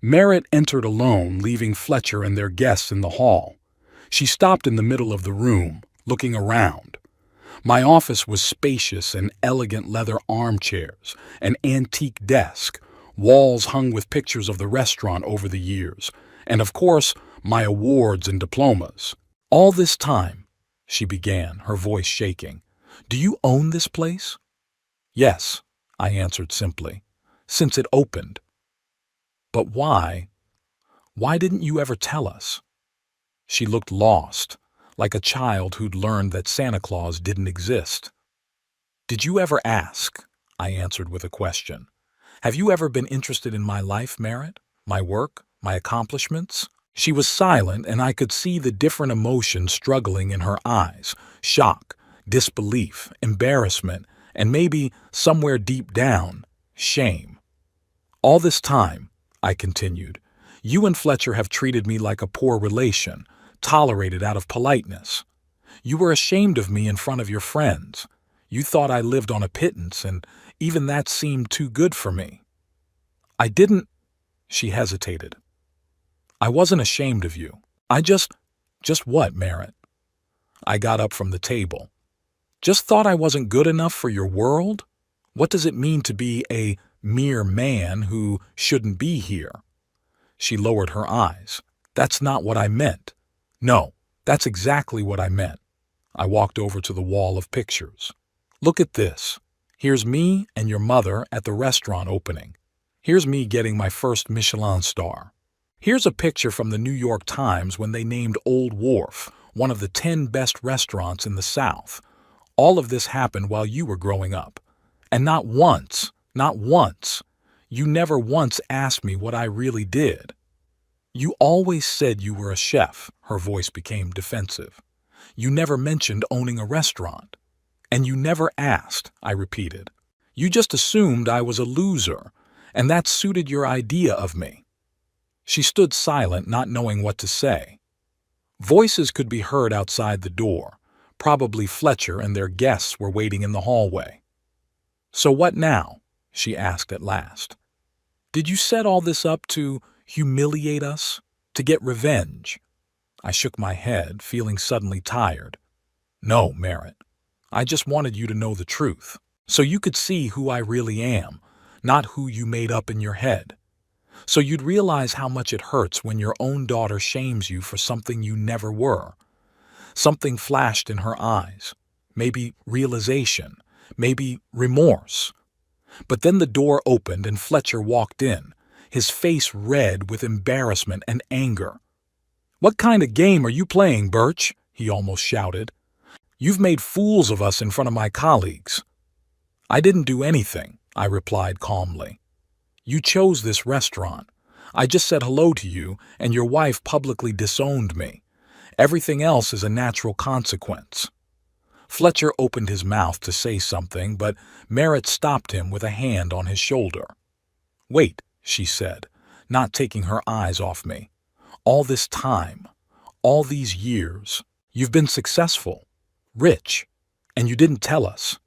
Merritt entered alone, leaving Fletcher and their guests in the hall. She stopped in the middle of the room, looking around. My office was spacious and elegant leather armchairs, an antique desk, walls hung with pictures of the restaurant over the years, and of course, my awards and diplomas. "All this time," she began, her voice shaking, "do you own this place?" "Yes," I answered simply, "since it opened." "But why didn't you ever tell us?" She looked lost, like a child who'd learned that Santa Claus didn't exist. "Did you ever ask?" I answered with a question. "Have you ever been interested in my life, Merritt? My work? My accomplishments?" She was silent, and I could see the different emotions struggling in her eyes: shock, disbelief, embarrassment, and maybe, somewhere deep down, shame. "All this time," I continued, "you and Fletcher have treated me like a poor relation, tolerated out of politeness. You were ashamed of me in front of your friends. You thought I lived on a pittance, and even that seemed too good for me." "I didn't—" She hesitated. "I wasn't ashamed of you. I just what, Merritt?" I got up from the table. "Just thought I wasn't good enough for your world? What does it mean to be a mere man who shouldn't be here?" She lowered her eyes. "That's not what I meant." "No, that's exactly what I meant." I walked over to the wall of pictures. "Look at this. Here's me and your mother at the restaurant opening. Here's me getting my first Michelin star. Here's a picture from the New York Times when they named Old Wharf one of the 10 best restaurants in the South. All of this happened while you were growing up. And not once, you never once asked me what I really did. You always said you were a chef." Her voice became defensive. "You never mentioned owning a restaurant. And you never asked," I repeated. "You just assumed I was a loser, and that suited your idea of me." She stood silent, not knowing what to say. Voices could be heard outside the door. Probably Fletcher and their guests were waiting in the hallway. "So what now?" she asked at last. "Did you set all this up to humiliate us? To get revenge?" I shook my head, feeling suddenly tired. "No, Merritt. I just wanted you to know the truth, so you could see who I really am, not who you made up in your head. So you'd realize how much it hurts when your own daughter shames you for something you never were. Something flashed in her eyes. Maybe realization. Maybe remorse. But then the door opened and Fletcher walked in, his face red with embarrassment and anger. "What kind of game are you playing, Birch?" he almost shouted. "You've made fools of us in front of my colleagues." "I didn't do anything," I replied calmly. "You chose this restaurant. I just said hello to you, and your wife publicly disowned me. Everything else is a natural consequence." Fletcher opened his mouth to say something, but Merritt stopped him with a hand on his shoulder. "Wait," she said, not taking her eyes off me. "All this time, all these years, you've been successful, rich, and you didn't tell us."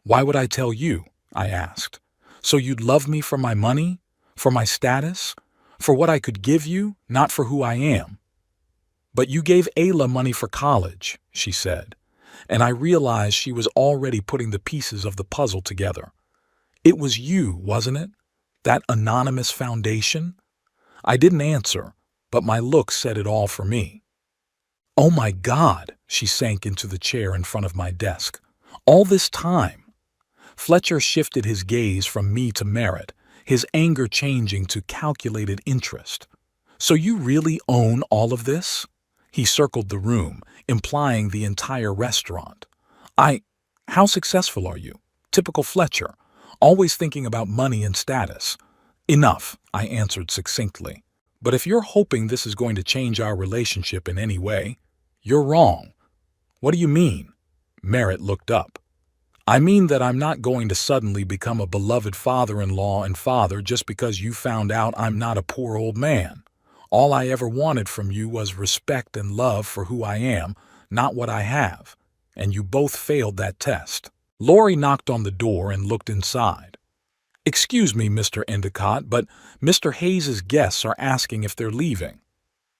"Why would I tell you?" I asked. "So you'd love me for my money, for my status, for what I could give you, not for who I am." "But you gave Ayla money for college," she said, and I realized she was already putting the pieces of the puzzle together. "It was you, wasn't it? That anonymous foundation?" I didn't answer, but my look said it all for me. "Oh my God!" She sank into the chair in front of my desk. "All this time!" Fletcher shifted his gaze from me to Merritt, his anger changing to calculated interest. "So you really own all of this?" He circled the room, implying the entire restaurant. How successful are you? Typical Fletcher, always thinking about money and status." "Enough," I answered succinctly. "But if you're hoping this is going to change our relationship in any way, you're wrong." "What do you mean?" Merritt looked up. "I mean that I'm not going to suddenly become a beloved father-in-law and father just because you found out I'm not a poor old man. All I ever wanted from you was respect and love for who I am, not what I have, and you both failed that test." Lori knocked on the door and looked inside. "Excuse me, Mr. Endicott, but Mr. Hayes's guests are asking if they're leaving."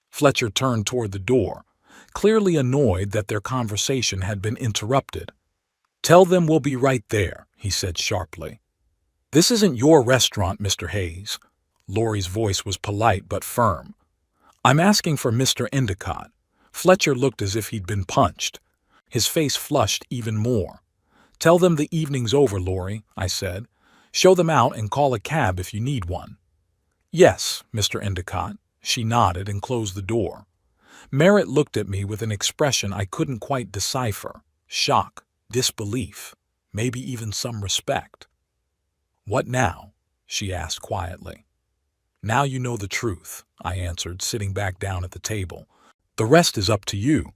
Fletcher turned toward the door, clearly annoyed that their conversation had been interrupted. "Tell them we'll be right there," he said sharply. "This isn't your restaurant, Mr. Hayes." Lori's voice was polite but firm. "I'm asking for Mr. Endicott." Fletcher looked as if he'd been punched. His face flushed even more. "Tell them the evening's over, Lori," I said. "Show them out and call a cab if you need one." "Yes, Mr. Endicott." She nodded and closed the door. Merritt looked at me with an expression I couldn't quite decipher. Shock, disbelief, maybe even some respect. "What now?" she asked quietly. "Now you know the truth," I answered, sitting back down at the table. "The rest is up to you."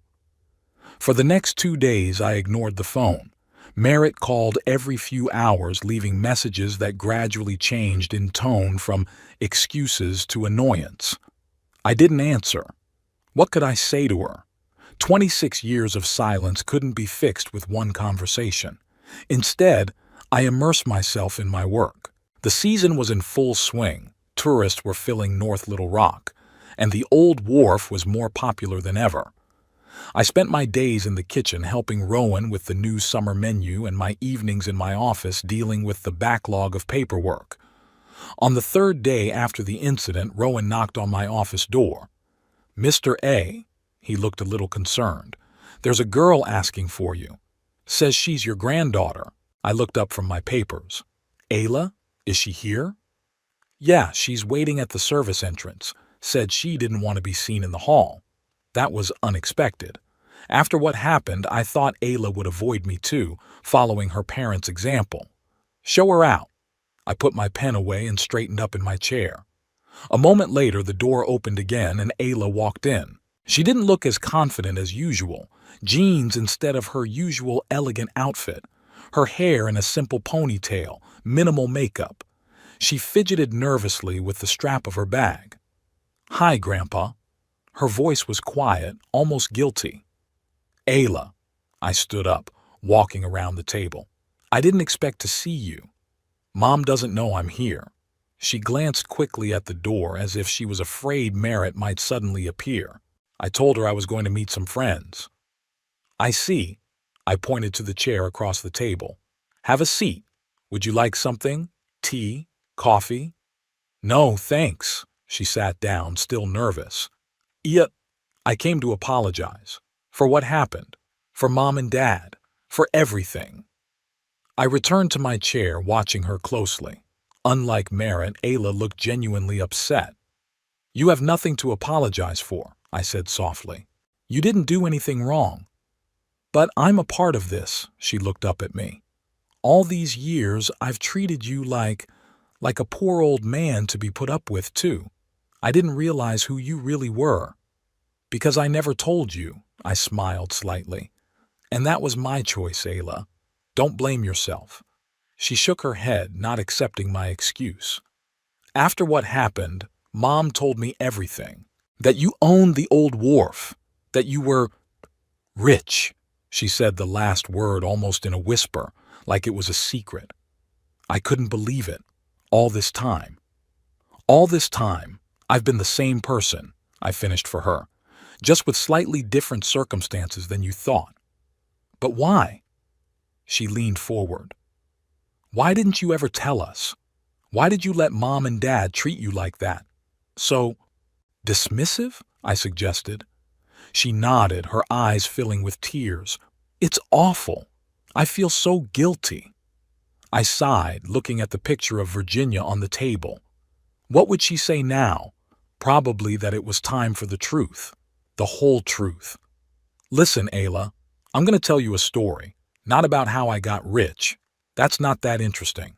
For the next 2 days I ignored the phone. Merritt called every few hours, leaving messages that gradually changed in tone from excuses to annoyance. I didn't answer. What could I say to her? 26 years of silence couldn't be fixed with one conversation. Instead, I immersed myself in my work. The season was in full swing. Tourists were filling North Little Rock, and the old wharf was more popular than ever. I spent my days in the kitchen helping Rowan with the new summer menu and my evenings in my office dealing with the backlog of paperwork. On the 3rd day after the incident, Rowan knocked on my office door. "Mr. A," he looked a little concerned, "there's a girl asking for you. Says she's your granddaughter." I looked up from my papers. "Ayla? Is she here?" "Yeah, she's waiting at the service entrance. Said she didn't want to be seen in the hall." That was unexpected. After what happened, I thought Ayla would avoid me too, following her parents' example. "Show her out." I put my pen away and straightened up in my chair. A moment later, the door opened again and Ayla walked in. She didn't look as confident as usual, jeans instead of her usual elegant outfit, her hair in a simple ponytail, minimal makeup. She fidgeted nervously with the strap of her bag. "Hi, Grandpa." Her voice was quiet, almost guilty. "Ayla." I stood up, walking around the table. "I didn't expect to see you. Mom doesn't know I'm here." She glanced quickly at the door as if she was afraid Merritt might suddenly appear. "I told her I was going to meet some friends." "I see." I pointed to the chair across the table. "Have a seat. Would you like something? Tea? Coffee?" No, thanks. She sat down, still nervous. Yeah, I came to apologize. For what happened. For Mom and Dad. For everything. I returned to my chair, watching her closely. Unlike Merritt, Ayla looked genuinely upset. You have nothing to apologize for, I said softly. You didn't do anything wrong. But I'm a part of this, she looked up at me. All these years I've treated you like a poor old man to be put up with, too. I didn't realize who you really were. Because I never told you, I smiled slightly. And that was my choice, Ayla. Don't blame yourself. She shook her head, not accepting my excuse. After what happened, Mom told me everything. That you owned the old wharf. That you were rich. She said the last word almost in a whisper, like it was a secret. I couldn't believe it. All this time. All this time, I've been the same person, I finished for her, just with slightly different circumstances than you thought. But why? She leaned forward. Why didn't you ever tell us? Why did you let Mom and Dad treat you like that? So dismissive? I suggested. She nodded, her eyes filling with tears. It's awful. I feel so guilty. I sighed, looking at the picture of Virginia on the table. What would she say now? Probably that it was time for the truth. The whole truth. Listen, Ayla, I'm going to tell you a story. Not about how I got rich. That's not that interesting.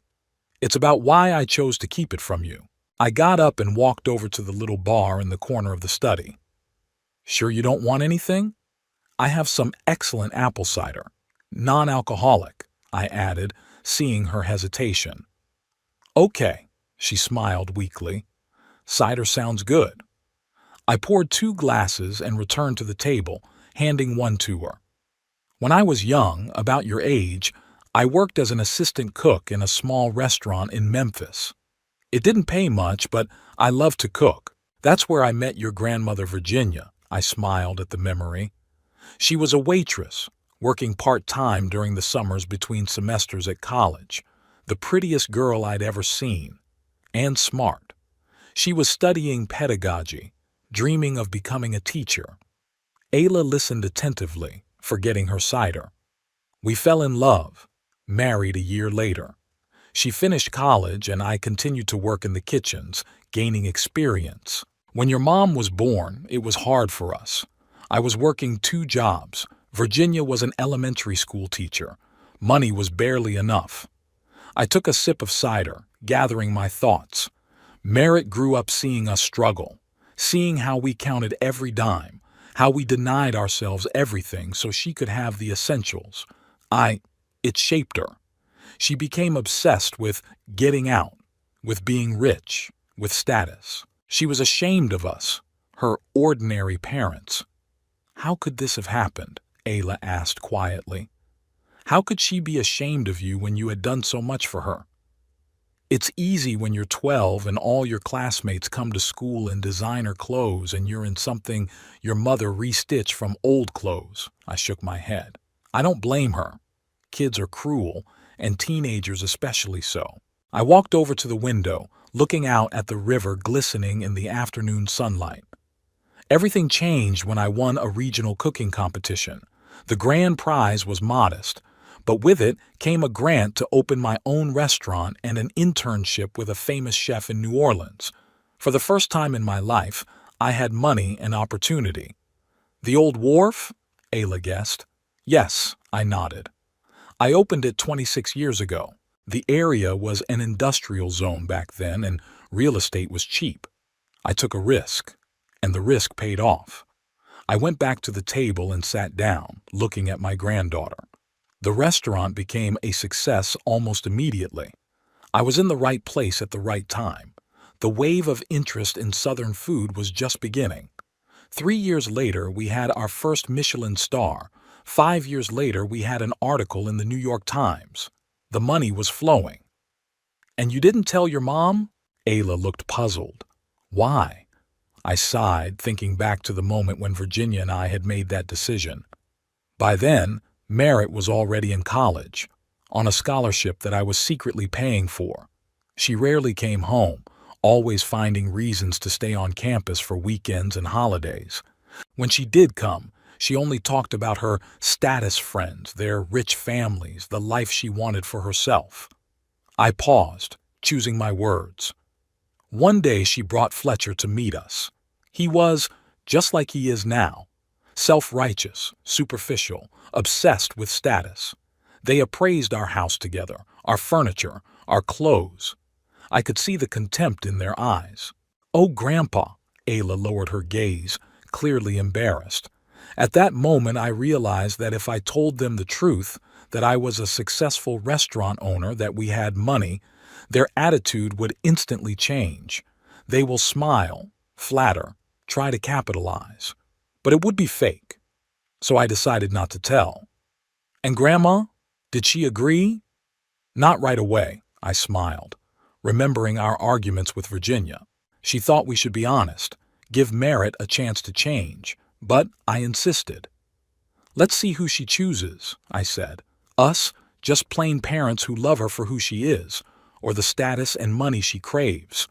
It's about why I chose to keep it from you. I got up and walked over to the little bar in the corner of the study. Sure you don't want anything? I have some excellent apple cider. Non-alcoholic, I added, seeing her hesitation. Okay, she smiled weakly. Cider sounds good. I poured 2 glasses and returned to the table, handing one to her. When I was young, about your age, I worked as an assistant cook in a small restaurant in Memphis. It didn't pay much, but I loved to cook. That's where I met your grandmother Virginia, I smiled at the memory. She was a waitress, working part-time during the summers between semesters at college. The prettiest girl I'd ever seen. And smart. She was studying pedagogy, dreaming of becoming a teacher. Ayla listened attentively, forgetting her cider. We fell in love, married a year later. She finished college and I continued to work in the kitchens, gaining experience. When your mom was born, it was hard for us. I was working 2 jobs. Virginia was an elementary school teacher. Money was barely enough. I took a sip of cider, gathering my thoughts. Merritt grew up seeing us struggle, seeing how we counted every dime, how we denied ourselves everything so she could have the essentials. It shaped her. She became obsessed with getting out, with being rich, with status. She was ashamed of us, her ordinary parents. How could this have happened? Ayla asked quietly. How could she be ashamed of you when you had done so much for her? It's easy when you're 12 and all your classmates come to school in designer clothes and you're in something your mother restitched from old clothes. I shook my head. I don't blame her. Kids are cruel, and teenagers especially so. I walked over to the window, looking out at the river glistening in the afternoon sunlight. Everything changed when I won a regional cooking competition. The grand prize was modest, but with it came a grant to open my own restaurant and an internship with a famous chef in New Orleans. For the first time in my life, I had money and opportunity. The old wharf? Ayla guessed. Yes, I nodded. I opened it 26 years ago. The area was an industrial zone back then and real estate was cheap. I took a risk, and the risk paid off. I went back to the table and sat down, looking at my granddaughter. The restaurant became a success almost immediately. I was in the right place at the right time. The wave of interest in Southern food was just beginning. 3 years later, we had our first Michelin star. 5 years later, we had an article in the New York Times. The money was flowing. And you didn't tell your mom? Ayla looked puzzled. Why? I sighed, thinking back to the moment when Virginia and I had made that decision. By then, Merritt was already in college, on a scholarship that I was secretly paying for. She rarely came home, always finding reasons to stay on campus for weekends and holidays. When she did come, she only talked about her status friends, their rich families, the life she wanted for herself. I paused, choosing my words. One day she brought Fletcher to meet us. He was, just like he is now, self-righteous, superficial, obsessed with status. They appraised our house together, our furniture, our clothes. I could see the contempt in their eyes. "Oh, Grandpa," Ayla lowered her gaze, clearly embarrassed. At that moment I realized that if I told them the truth, that I was a successful restaurant owner, that we had money, their attitude would instantly change. They will smile, flatter, try to capitalize. But it would be fake. So I decided not to tell. "And Grandma? Did she agree?" "Not right away," I smiled, remembering our arguments with Virginia. She thought we should be honest, give Merritt a chance to change, but I insisted. "Let's see who she chooses," I said. "Us, just plain parents who love her for who she is, or the status and money she craves."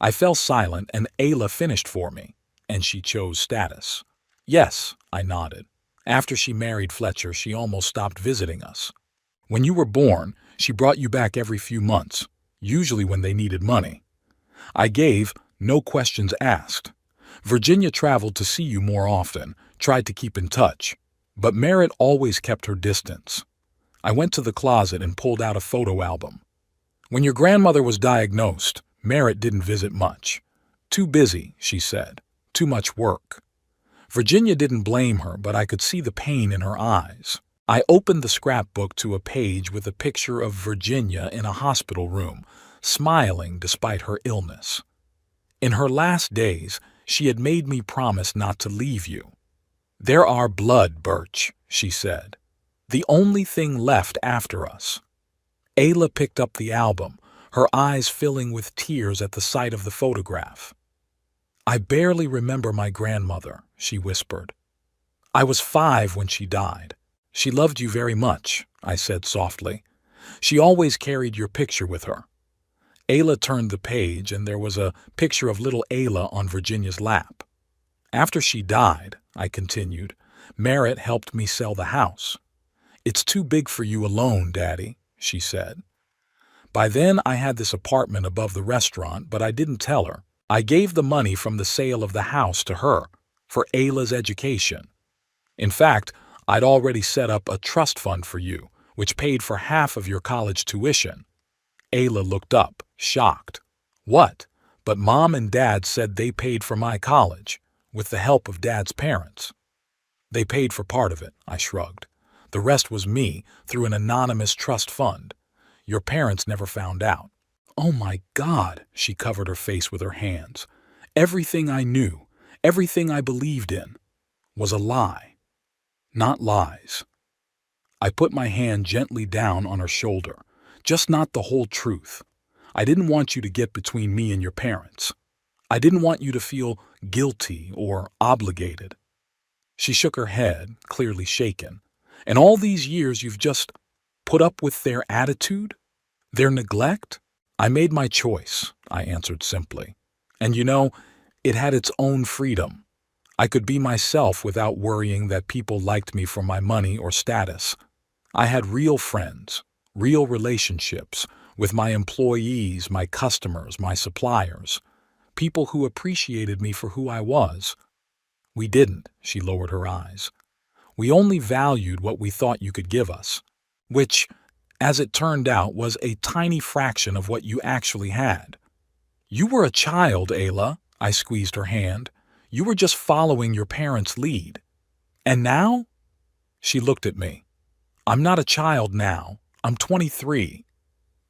I fell silent and Ayla finished for me, and she chose status. "Yes," I nodded. "After she married Fletcher, she almost stopped visiting us. When you were born, she brought you back every few months, usually when they needed money. I gave, no questions asked. Virginia traveled to see you more often, tried to keep in touch, but Merritt always kept her distance." I went to the closet and pulled out a photo album. "When your grandmother was diagnosed, Merritt didn't visit much. Too busy," she said. "Too much work." Virginia didn't blame her, but I could see the pain in her eyes. I opened the scrapbook to a page with a picture of Virginia in a hospital room, smiling despite her illness. "In her last days, she had made me promise not to leave you. There are blood, Birch," she said. "The only thing left after us." Ayla picked up the album, her eyes filling with tears at the sight of the photograph. "I barely remember my grandmother," she whispered. "I was 5 when she died. She loved you very much," I said softly. "She always carried your picture with her." Ayla turned the page, and there was a picture of little Ayla on Virginia's lap. "After she died," I continued, "Merritt helped me sell the house." "It's too big for you alone, Daddy," she said. By then I had this apartment above the restaurant, but I didn't tell her. I gave the money from the sale of the house to her, for Ayla's education. In fact, I'd already set up a trust fund for you, which paid for half of your college tuition. Ayla looked up, shocked. "What? But Mom and Dad said they paid for my college, with the help of Dad's parents." "They paid for part of it," I shrugged. "The rest was me, through an anonymous trust fund. Your parents never found out." "Oh my God," she covered her face with her hands. "Everything I knew, everything I believed in, was a lie." "Not lies." I put my hand gently down on her shoulder. "Just not the whole truth. I didn't want you to get between me and your parents. I didn't want you to feel guilty or obligated." She shook her head, clearly shaken. "And all these years you've just put up with their attitude? Their neglect?" "I made my choice," I answered simply. "And it had its own freedom. I could be myself without worrying that people liked me for my money or status. I had real friends, real relationships with my employees, my customers, my suppliers, people who appreciated me for who I was. We didn't," she lowered her eyes. "We only valued what we thought you could give us, which, as it turned out, was a tiny fraction of what you actually had." "You were a child, Ayla," I squeezed her hand. "You were just following your parents' lead. And now?" She looked at me. "I'm not a child now. I'm 23.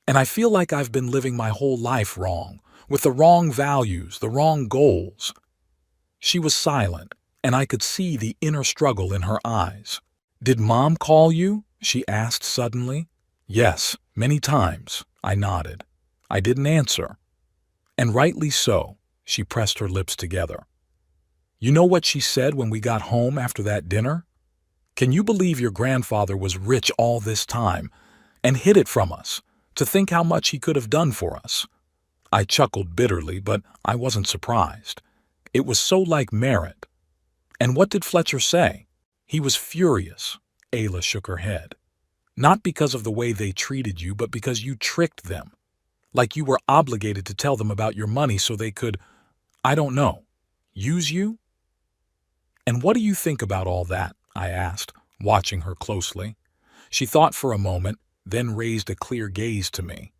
And I feel like I've been living my whole life wrong, with the wrong values, the wrong goals." She was silent, and I could see the inner struggle in her eyes. "Did Mom call you?" she asked suddenly. "Yes, many times," I nodded. I didn't answer. "And rightly so," she pressed her lips together. "You know what she said when we got home after that dinner? 'Can you believe your grandfather was rich all this time and hid it from us, to think how much he could have done for us?' I chuckled bitterly, but I wasn't surprised. It was so like Merritt. And what did Fletcher say? He was furious. Ayla shook her head. Not because of the way they treated you, but because you tricked them. Like you were obligated to tell them about your money so they could, I don't know, use you? And what do you think about all that? I asked, watching her closely. She thought for a moment, then raised a clear gaze to me.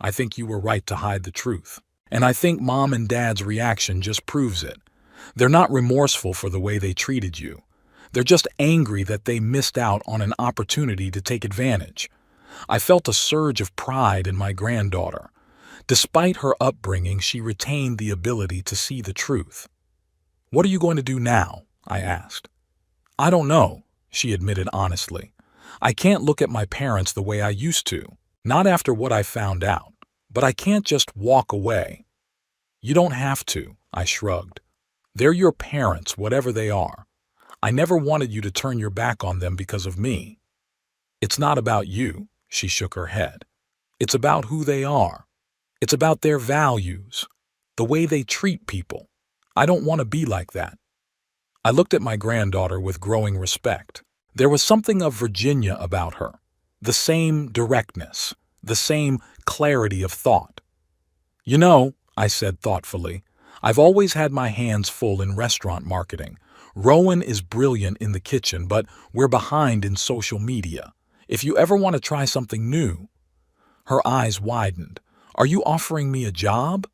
I think you were right to hide the truth. And I think Mom and Dad's reaction just proves it. They're not remorseful for the way they treated you. They're just angry that they missed out on an opportunity to take advantage. I felt a surge of pride in my granddaughter. Despite her upbringing, she retained the ability to see the truth. What are you going to do now? I asked. I don't know, she admitted honestly. I can't look at my parents the way I used to. Not after what I found out. But I can't just walk away. You don't have to, I shrugged. They're your parents, whatever they are. I never wanted you to turn your back on them because of me. It's not about you, she shook her head. It's about who they are. It's about their values, the way they treat people. I don't want to be like that. I looked at my granddaughter with growing respect. There was something of Virginia about her. The same directness, the same clarity of thought. You know, I said thoughtfully, I've always had my hands full in restaurant marketing. Rowan is brilliant in the kitchen, but we're behind in social media. If you ever want to try something new. Her eyes widened. Are you offering me a job?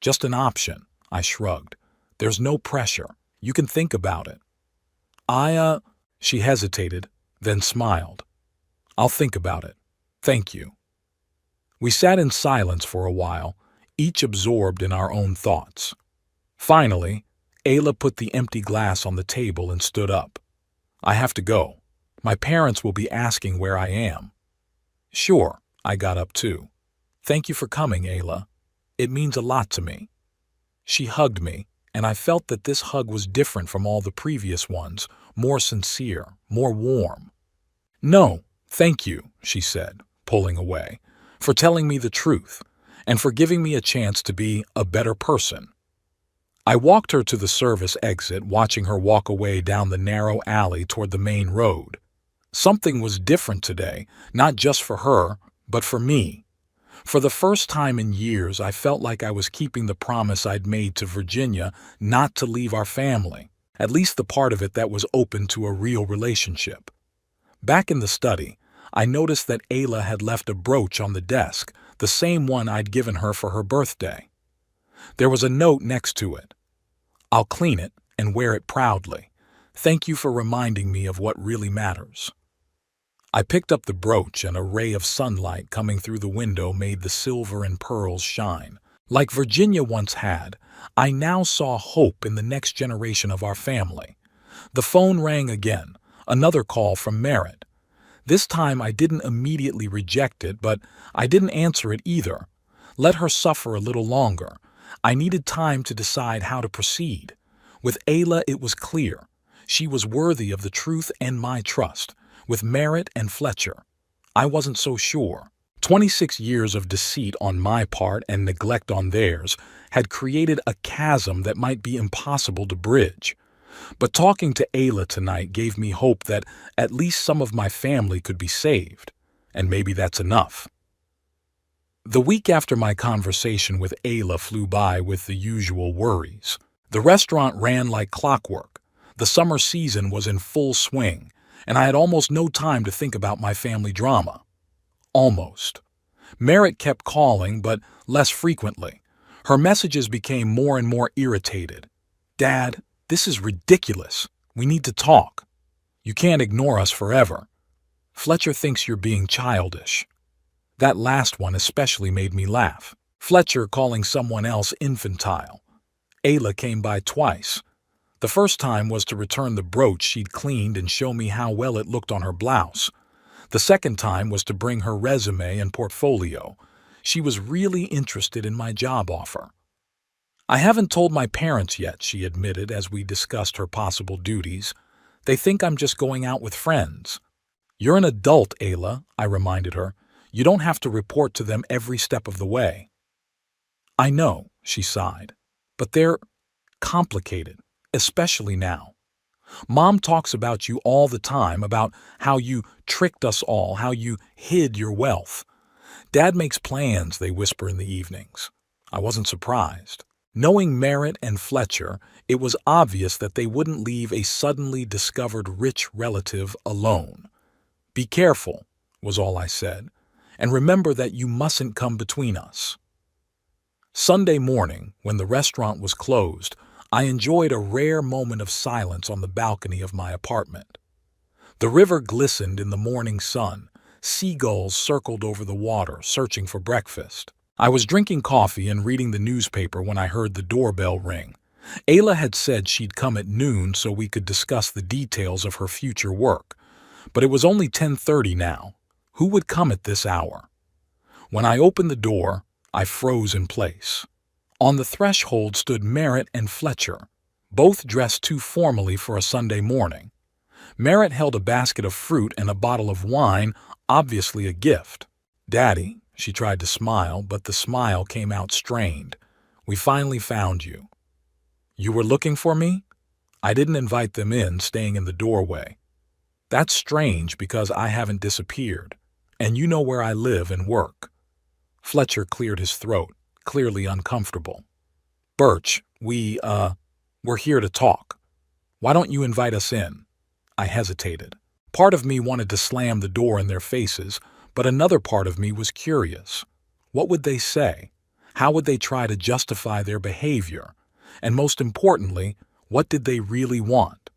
Just an option, I shrugged. There's no pressure. You can think about it. She hesitated, then smiled. I'll think about it. Thank you. We sat in silence for a while, each absorbed in our own thoughts. Finally, Ayla put the empty glass on the table and stood up. I have to go. My parents will be asking where I am. Sure, I got up too. Thank you for coming, Ayla. It means a lot to me. She hugged me, and I felt that this hug was different from all the previous ones, more sincere, more warm. No, thank you, she said, pulling away, for telling me the truth, and for giving me a chance to be a better person. I walked her to the service exit, watching her walk away down the narrow alley toward the main road. Something was different today, not just for her, but for me. For the first time in years, I felt like I was keeping the promise I'd made to Virginia not to leave our family, at least the part of it that was open to a real relationship. Back in the study, I noticed that Ayla had left a brooch on the desk, the same one I'd given her for her birthday. There was a note next to it. I'll clean it and wear it proudly. Thank you for reminding me of what really matters. I picked up the brooch, and a ray of sunlight coming through the window made the silver and pearls shine. Like Virginia once had, I now saw hope in the next generation of our family. The phone rang again, another call from Merritt. This time I didn't immediately reject it, but I didn't answer it either. Let her suffer a little longer. I needed time to decide how to proceed. With Ayla, it was clear. She was worthy of the truth and my trust. With Merritt and Fletcher, I wasn't so sure. 26 years of deceit on my part and neglect on theirs had created a chasm that might be impossible to bridge. But talking to Ayla tonight gave me hope that at least some of my family could be saved. And maybe that's enough. The week after my conversation with Ayla flew by with the usual worries. The restaurant ran like clockwork. The summer season was in full swing, and I had almost no time to think about my family drama. Almost. Merritt kept calling, but less frequently. Her messages became more and more irritated. Dad, this is ridiculous. We need to talk. You can't ignore us forever. Fletcher thinks you're being childish. That last one especially made me laugh. Fletcher calling someone else infantile. Ayla came by twice. The first time was to return the brooch she'd cleaned and show me how well it looked on her blouse. The second time was to bring her resume and portfolio. She was really interested in my job offer. I haven't told my parents yet, she admitted as we discussed her possible duties. They think I'm just going out with friends. You're an adult, Ayla, I reminded her. You don't have to report to them every step of the way. I know, she sighed, but they're complicated, especially now. Mom talks about you all the time, about how you tricked us all, how you hid your wealth. Dad makes plans, they whisper in the evenings. I wasn't surprised. Knowing Merritt and Fletcher, it was obvious that they wouldn't leave a suddenly discovered rich relative alone. Be careful, was all I said, and remember that you mustn't come between us. Sunday morning, when the restaurant was closed, I enjoyed a rare moment of silence on the balcony of my apartment. The river glistened in the morning sun. Seagulls circled over the water, searching for breakfast. I was drinking coffee and reading the newspaper when I heard the doorbell ring. Ayla had said she'd come at noon so we could discuss the details of her future work. But it was only 10:30 now. Who would come at this hour? When I opened the door, I froze in place. On the threshold stood Merritt and Fletcher, both dressed too formally for a Sunday morning. Merritt held a basket of fruit and a bottle of wine, obviously a gift. "Daddy," she tried to smile, but the smile came out strained. "We finally found you." "You were looking for me?" I didn't invite them in, staying in the doorway. "That's strange because I haven't disappeared, and you know where I live and work." Fletcher cleared his throat, clearly uncomfortable. "Birch, we're here to talk. Why don't you invite us in?" I hesitated. Part of me wanted to slam the door in their faces, but another part of me was curious. What would they say? How would they try to justify their behavior? And most importantly, what did they really want?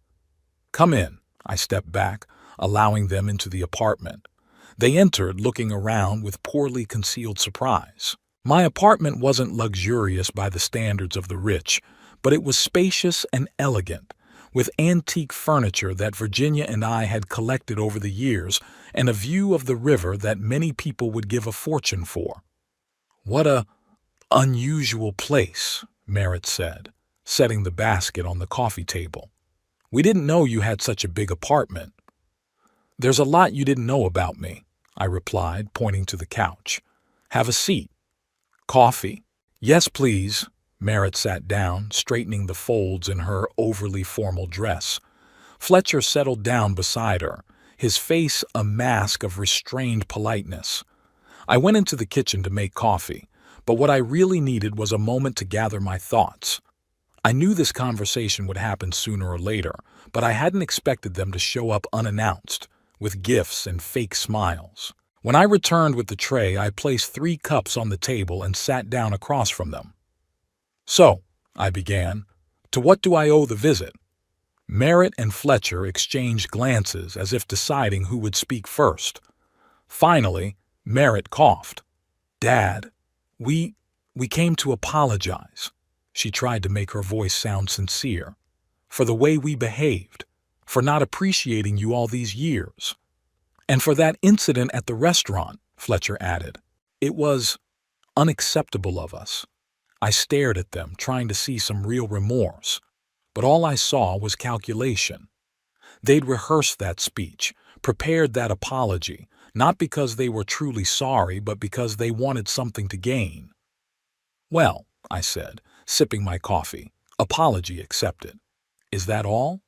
"Come in." I stepped back, allowing them into the apartment. They entered, looking around with poorly concealed surprise. My apartment wasn't luxurious by the standards of the rich, but it was spacious and elegant, with antique furniture that Virginia and I had collected over the years and a view of the river that many people would give a fortune for. "What a unusual place," Merritt said, setting the basket on the coffee table. "We didn't know you had such a big apartment." "There's a lot you didn't know about me," I replied, pointing to the couch. "Have a seat." "Coffee?" "Yes, please." Merritt sat down, straightening the folds in her overly formal dress. Fletcher settled down beside her, his face a mask of restrained politeness. I went into the kitchen to make coffee, but what I really needed was a moment to gather my thoughts. I knew this conversation would happen sooner or later, but I hadn't expected them to show up unannounced, with gifts and fake smiles. When I returned with the tray, I placed 3 cups on the table and sat down across from them. "So," I began, "to what do I owe the visit?" Merritt and Fletcher exchanged glances as if deciding who would speak first. Finally, Merritt coughed. "Dad, we came to apologize." She tried to make her voice sound sincere. "For the way we behaved, for not appreciating you all these years. And for that incident at the restaurant," Fletcher added. "It was unacceptable of us." I stared at them, trying to see some real remorse, but all I saw was calculation. They'd rehearsed that speech, prepared that apology, not because they were truly sorry, but because they wanted something to gain. "Well," I said, sipping my coffee, "apology accepted. Is that all?"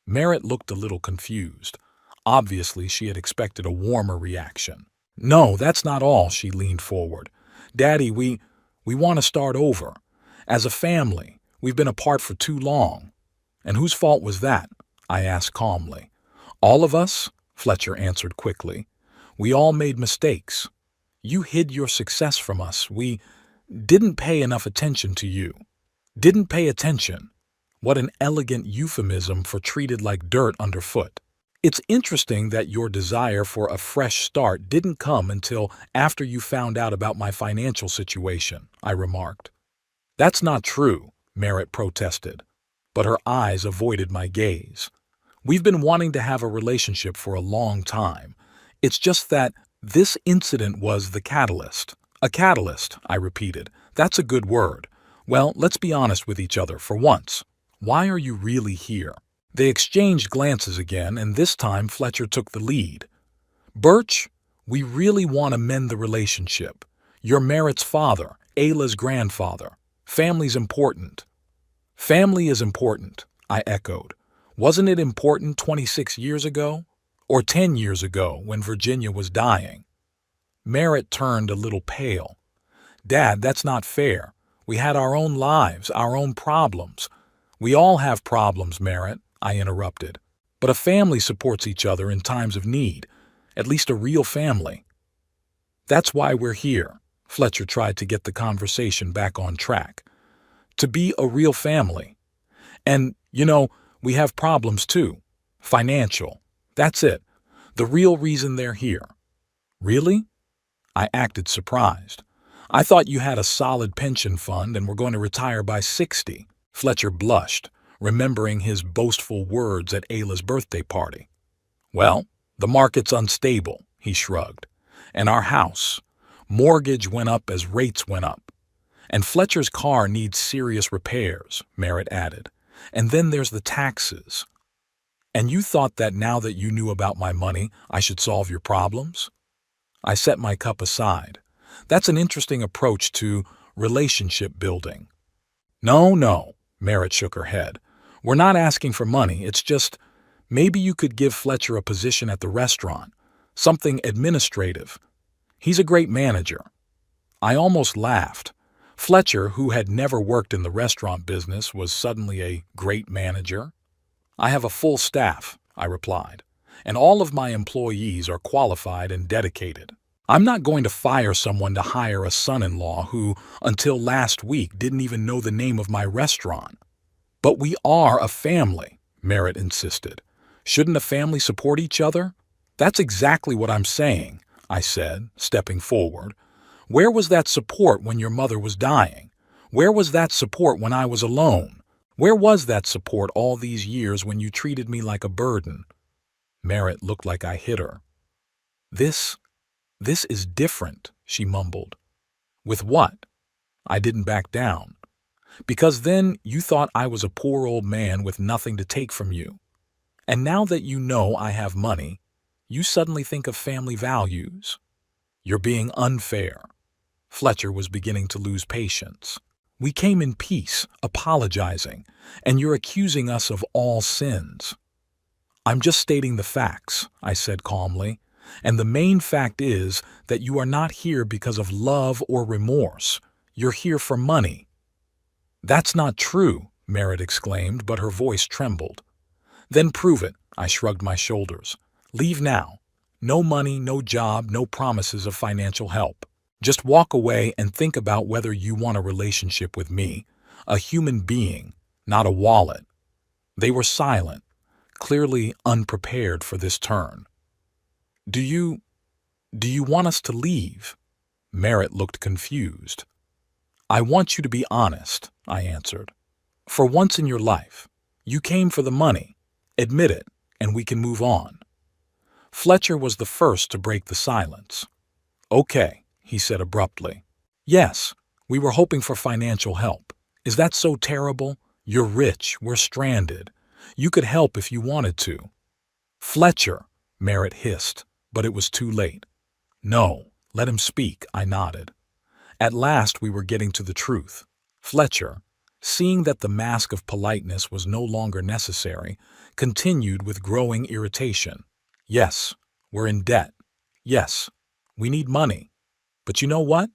Merritt looked a little confused. Obviously, she had expected a warmer reaction. "No, that's not all," she leaned forward. "Daddy, we want to start over. As a family, we've been apart for too long." "And whose fault was that?" I asked calmly. "All of us," Fletcher answered quickly. "We all made mistakes. You hid your success from us. We didn't pay enough attention to you." "Didn't pay attention." What an elegant euphemism for treated like dirt underfoot. "It's interesting that your desire for a fresh start didn't come until after you found out about my financial situation," I remarked. "That's not true," Merritt protested, but her eyes avoided my gaze. "We've been wanting to have a relationship for a long time. It's just that this incident was the catalyst." "A catalyst," I repeated. "That's a good word. Well, let's be honest with each other for once. Why are you really here?" They exchanged glances again, and this time Fletcher took the lead. "Birch, we really want to mend the relationship. You're Merritt's father, Ayla's grandfather. Family's important. Family is important, I echoed. Wasn't it important 26 years ago? Or 10 years ago when Virginia was dying? Merritt turned a little pale. Dad, that's not fair. We had our own lives, our own problems. We all have problems, Merritt, I interrupted. But a family supports each other in times of need, at least a real family. That's why we're here. Fletcher tried to get the conversation back on track. To be a real family. And, we have problems too. Financial. That's it. The real reason they're here. Really? I acted surprised. I thought you had a solid pension fund and were going to retire by 60. Fletcher blushed, remembering his boastful words at Ayla's birthday party. Well, the market's unstable, he shrugged. And our house. Mortgage went up as rates went up. And Fletcher's car needs serious repairs, Merritt added. And then there's the taxes. And you thought that now that you knew about my money, I should solve your problems? I set my cup aside. That's an interesting approach to relationship building. No, Merritt shook her head. We're not asking for money, it's just, maybe you could give Fletcher a position at the restaurant, something administrative. He's a great manager. I almost laughed. Fletcher, who had never worked in the restaurant business, was suddenly a great manager. I have a full staff, I replied, and all of my employees are qualified and dedicated. I'm not going to fire someone to hire a son-in-law who, until last week, didn't even know the name of my restaurant. But we are a family, Merritt insisted. Shouldn't a family support each other? That's exactly what I'm saying, I said, stepping forward. Where was that support when your mother was dying? Where was that support when I was alone? Where was that support all these years when you treated me like a burden? Merritt looked like I hit her. This is different, she mumbled. With what? I didn't back down. Because then you thought I was a poor old man with nothing to take from you. And now that you know I have money, you suddenly think of family values. You're being unfair. Fletcher was beginning to lose patience. We came in peace, apologizing, and you're accusing us of all sins. I'm just stating the facts, I said calmly, and the main fact is that you are not here because of love or remorse. You're here for money. That's not true, Merritt exclaimed, but her voice trembled. Then prove it, I shrugged my shoulders. Leave now. No money, no job, no promises of financial help. Just walk away and think about whether you want a relationship with me, a human being, not a wallet. They were silent, clearly unprepared for this turn. Do you want us to leave? Merritt looked confused. I want you to be honest, I answered. For once in your life, you came for the money. Admit it, and we can move on. Fletcher was the first to break the silence. Okay, he said abruptly. Yes, we were hoping for financial help. Is that so terrible? You're rich, we're stranded. You could help if you wanted to. Fletcher, Merritt hissed, but it was too late. No, let him speak, I nodded. At last we were getting to the truth. Fletcher, seeing that the mask of politeness was no longer necessary, continued with growing irritation. Yes, we're in debt. Yes, we need money. But you know what?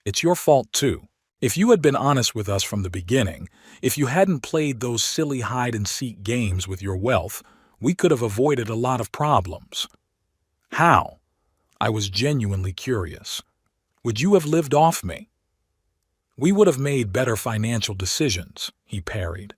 It's your fault too. If you had been honest with us from the beginning, if you hadn't played those silly hide-and-seek games with your wealth, we could have avoided a lot of problems. How? I was genuinely curious. Would you have lived off me? We would have made better financial decisions, he parried,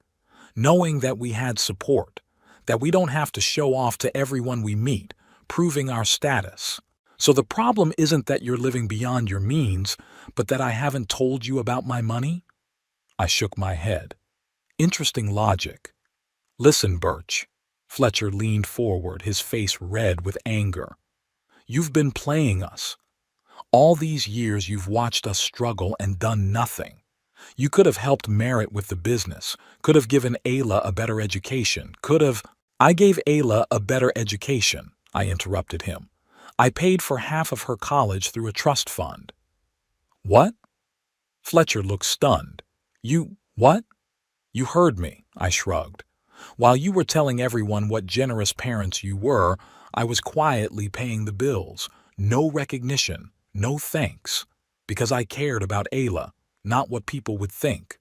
knowing that we had support, that we don't have to show off to everyone we meet, proving our status. So the problem isn't that you're living beyond your means, but that I haven't told you about my money? I shook my head. Interesting logic. Listen, Birch. Fletcher leaned forward, his face red with anger. You've been playing us. All these years you've watched us struggle and done nothing. You could have helped Merritt with the business, could have given Ayla a better education, I gave Ayla a better education, I interrupted him. I paid for half of her college through a trust fund. What? Fletcher looked stunned. What? You heard me, I shrugged. While you were telling everyone what generous parents you were, I was quietly paying the bills. No recognition, no thanks. Because I cared about Ayla, not what people would think.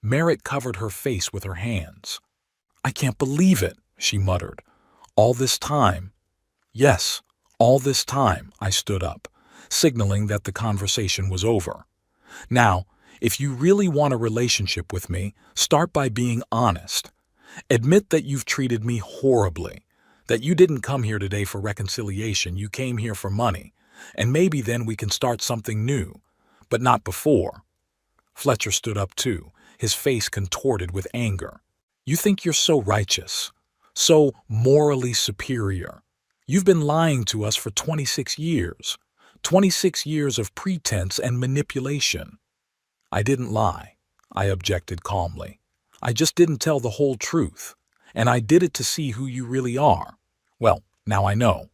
Merritt covered her face with her hands. I can't believe it, she muttered. All this time. Yes, all this time, I stood up, signaling that the conversation was over. Now, if you really want a relationship with me, start by being honest. Admit that you've treated me horribly, that you didn't come here today for reconciliation, you came here for money, and maybe then we can start something new, but not before. Fletcher stood up too, his face contorted with anger. You think you're so righteous, so morally superior. You've been lying to us for 26 years. 26 years of pretense and manipulation. I didn't lie, I objected calmly. I just didn't tell the whole truth, and I did it to see who you really are. Well, now I know.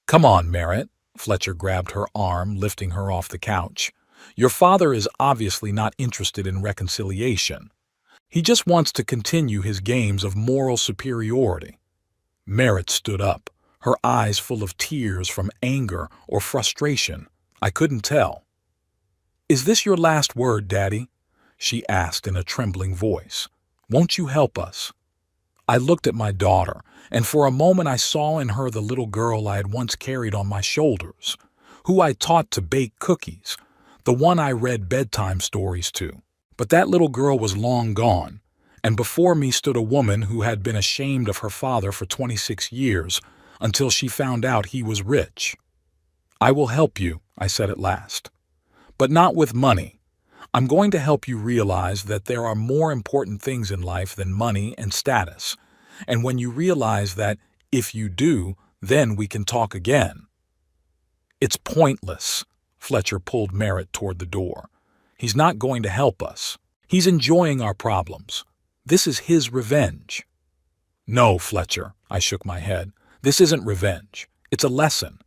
Come on, Merritt. Fletcher grabbed her arm, lifting her off the couch. Your father is obviously not interested in reconciliation. He just wants to continue his games of moral superiority. Merritt stood up, her eyes full of tears from anger or frustration. I couldn't tell. Is this your last word, Daddy? She asked in a trembling voice. Won't you help us? I looked at my daughter, and for a moment I saw in her the little girl I had once carried on my shoulders, who I taught to bake cookies, the one I read bedtime stories to. But that little girl was long gone, and before me stood a woman who had been ashamed of her father for 26 years until she found out he was rich. I will help you, I said at last. But not with money. I'm going to help you realize that there are more important things in life than money and status. And when you realize that, if you do, then we can talk again. It's pointless. Fletcher pulled Merritt toward the door. He's not going to help us. He's enjoying our problems. This is his revenge. No, Fletcher, I shook my head. This isn't revenge. It's a lesson.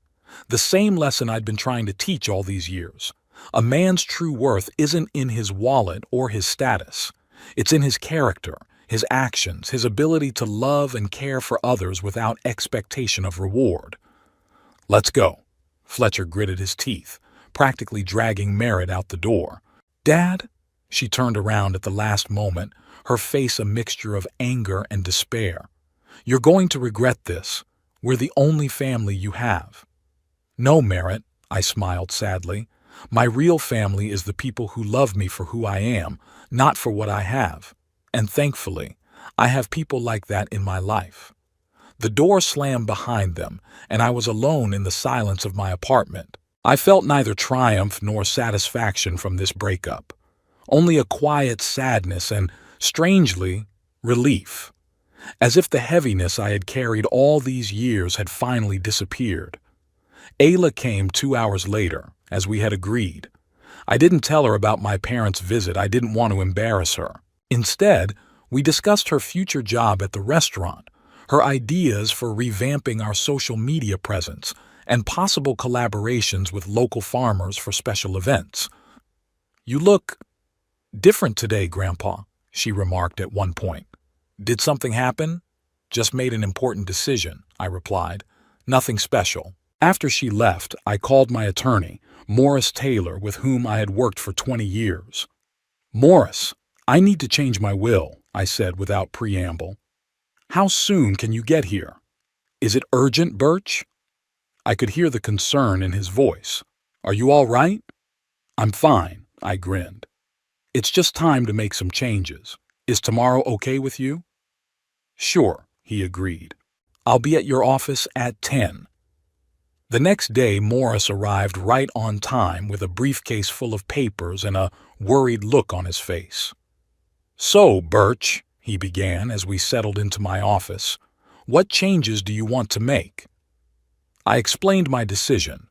The same lesson I'd been trying to teach all these years. A man's true worth isn't in his wallet or his status. It's in his character, his actions, his ability to love and care for others without expectation of reward. Let's go. Fletcher gritted his teeth, practically dragging Merritt out the door. Dad? She turned around at the last moment, her face a mixture of anger and despair. You're going to regret this. We're the only family you have. No, Merritt, I smiled sadly. My real family is the people who love me for who I am, not for what I have. And thankfully, I have people like that in my life. The door slammed behind them, and I was alone in the silence of my apartment. I felt neither triumph nor satisfaction from this breakup. Only a quiet sadness and, strangely, relief. As if the heaviness I had carried all these years had finally disappeared. Ayla came 2 hours later, as we had agreed. I didn't tell her about my parents' visit. I didn't want to embarrass her. Instead, we discussed her future job at the restaurant, her ideas for revamping our social media presence, and possible collaborations with local farmers for special events. You look different today, Grandpa, she remarked at one point. Did something happen? Just made an important decision, I replied. Nothing special. After she left, I called my attorney, Morris Taylor, with whom I had worked for 20 years. Morris, I need to change my will, I said without preamble. How soon can you get here? Is it urgent, Birch? I could hear the concern in his voice. Are you all right? I'm fine, I grinned. It's just time to make some changes. Is tomorrow okay with you? Sure, he agreed. I'll be at your office at 10. The next day, Morris arrived right on time with a briefcase full of papers and a worried look on his face. So, Birch, he began as we settled into my office, what changes do you want to make? I explained my decision.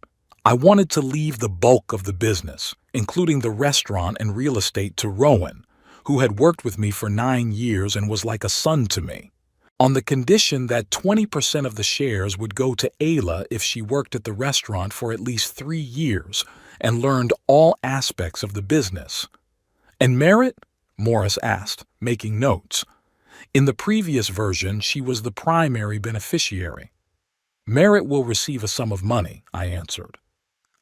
I wanted to leave the bulk of the business, including the restaurant and real estate, to Rowan, who had worked with me for 9 years and was like a son to me, on the condition that 20% of the shares would go to Ayla if she worked at the restaurant for at least 3 years and learned all aspects of the business. And Merritt? Morris asked, making notes. In the previous version, she was the primary beneficiary. Merritt will receive a sum of money, I answered.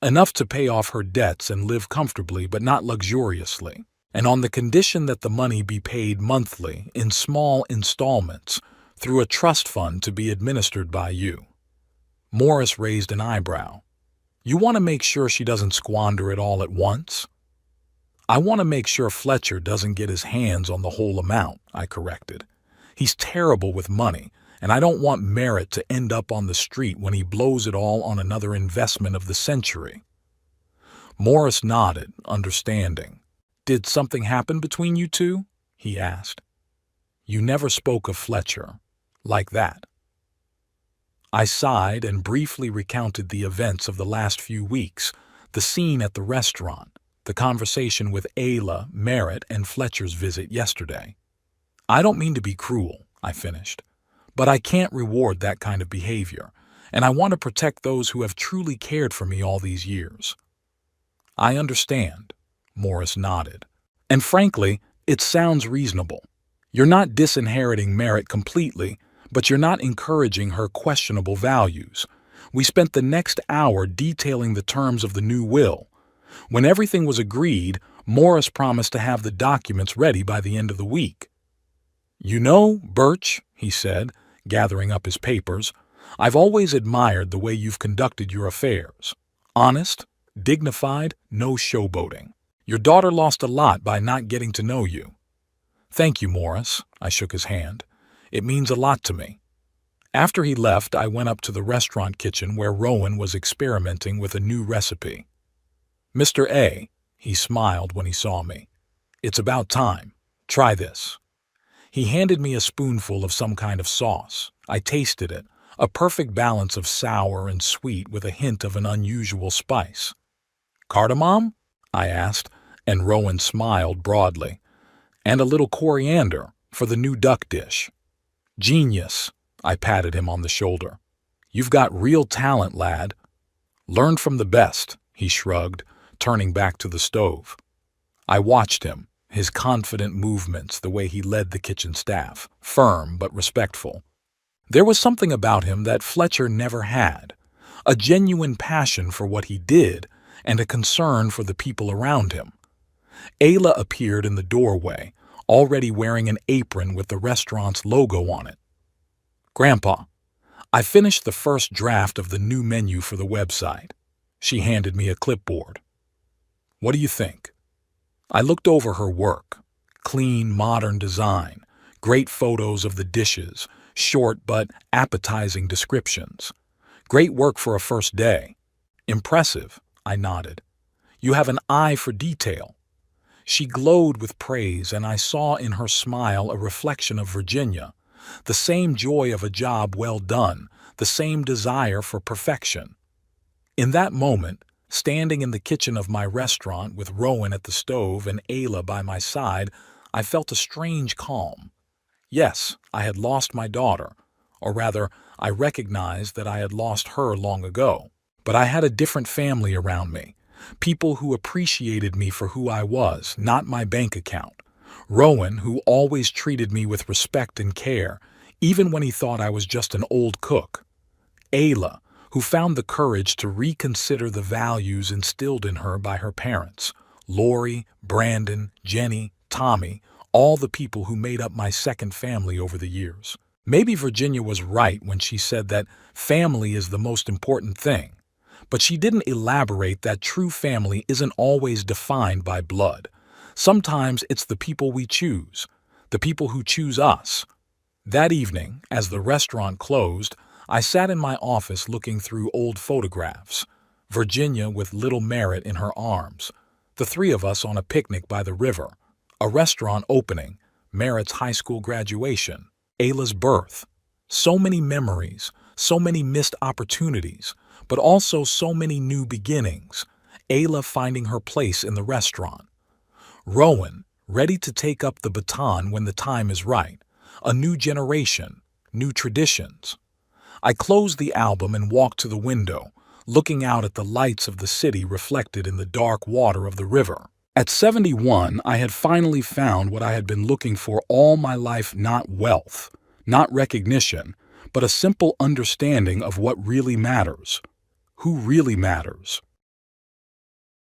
Enough to pay off her debts and live comfortably but not luxuriously, and on the condition that the money be paid monthly in small installments through a trust fund to be administered by you. Morris raised an eyebrow. You want to make sure she doesn't squander it all at once? I want to make sure Fletcher doesn't get his hands on the whole amount, I corrected. He's terrible with money, and I don't want Merritt to end up on the street when he blows it all on another investment of the century. Morris nodded, understanding. Did something happen between you two? He asked. You never spoke of Fletcher. Like that. I sighed and briefly recounted the events of the last few weeks, the scene at the restaurant, the conversation with Ayla, Merritt, and Fletcher's visit yesterday. I don't mean to be cruel, I finished. But I can't reward that kind of behavior, and I want to protect those who have truly cared for me all these years. I understand, Morris nodded. And frankly, it sounds reasonable. You're not disinheriting Merritt completely, but you're not encouraging her questionable values. We spent the next hour detailing the terms of the new will. When everything was agreed, Morris promised to have the documents ready by the end of the week. You know, Birch, he said, gathering up his papers, I've always admired the way you've conducted your affairs. Honest, dignified, no showboating. Your daughter lost a lot by not getting to know you. Thank you, Morris. I shook his hand. It means a lot to me. After he left, I went up to the restaurant kitchen where Rowan was experimenting with a new recipe. Mr. A, he smiled when he saw me. It's about time. Try this. He handed me a spoonful of some kind of sauce. I tasted it, a perfect balance of sour and sweet with a hint of an unusual spice. Cardamom? I asked, and Rowan smiled broadly. And a little coriander for the new duck dish. Genius, I patted him on the shoulder. You've got real talent, lad. Learn from the best, he shrugged, turning back to the stove. I watched him. His confident movements, the way he led the kitchen staff, firm but respectful. There was something about him that Fletcher never had, a genuine passion for what he did and a concern for the people around him. Ayla appeared in the doorway, already wearing an apron with the restaurant's logo on it. Grandpa, I finished the first draft of the new menu for the website. She handed me a clipboard. What do you think? I looked over her work. Clean, modern design, great photos of the dishes, short but appetizing descriptions. Great work for a first day. Impressive, I nodded. You have an eye for detail. She glowed with praise, and I saw in her smile a reflection of Virginia, the same joy of a job well done, the same desire for perfection. In that moment, standing in the kitchen of my restaurant with Rowan at the stove and Ayla by my side, I felt a strange calm. Yes, I had lost my daughter, or rather, I recognized that I had lost her long ago. But I had a different family around me, people who appreciated me for who I was, not my bank account. Rowan, who always treated me with respect and care, even when he thought I was just an old cook. Ayla, who found the courage to reconsider the values instilled in her by her parents. Lori, Brandon, Jenny, Tommy, all the people who made up my second family over the years. Maybe Virginia was right when she said that family is the most important thing, but she didn't elaborate that true family isn't always defined by blood. Sometimes it's the people we choose, the people who choose us. That evening, as the restaurant closed, I sat in my office looking through old photographs, Virginia with little Merritt in her arms, the three of us on a picnic by the river, a restaurant opening, Merritt's high school graduation, Ayla's birth. So many memories, so many missed opportunities, but also so many new beginnings. Ayla finding her place in the restaurant. Rowan, ready to take up the baton when the time is right. A new generation, new traditions. I closed the album and walked to the window, looking out at the lights of the city reflected in the dark water of the river. At 71, I had finally found what I had been looking for all my life: not wealth, not recognition, but a simple understanding of what really matters. Who really matters?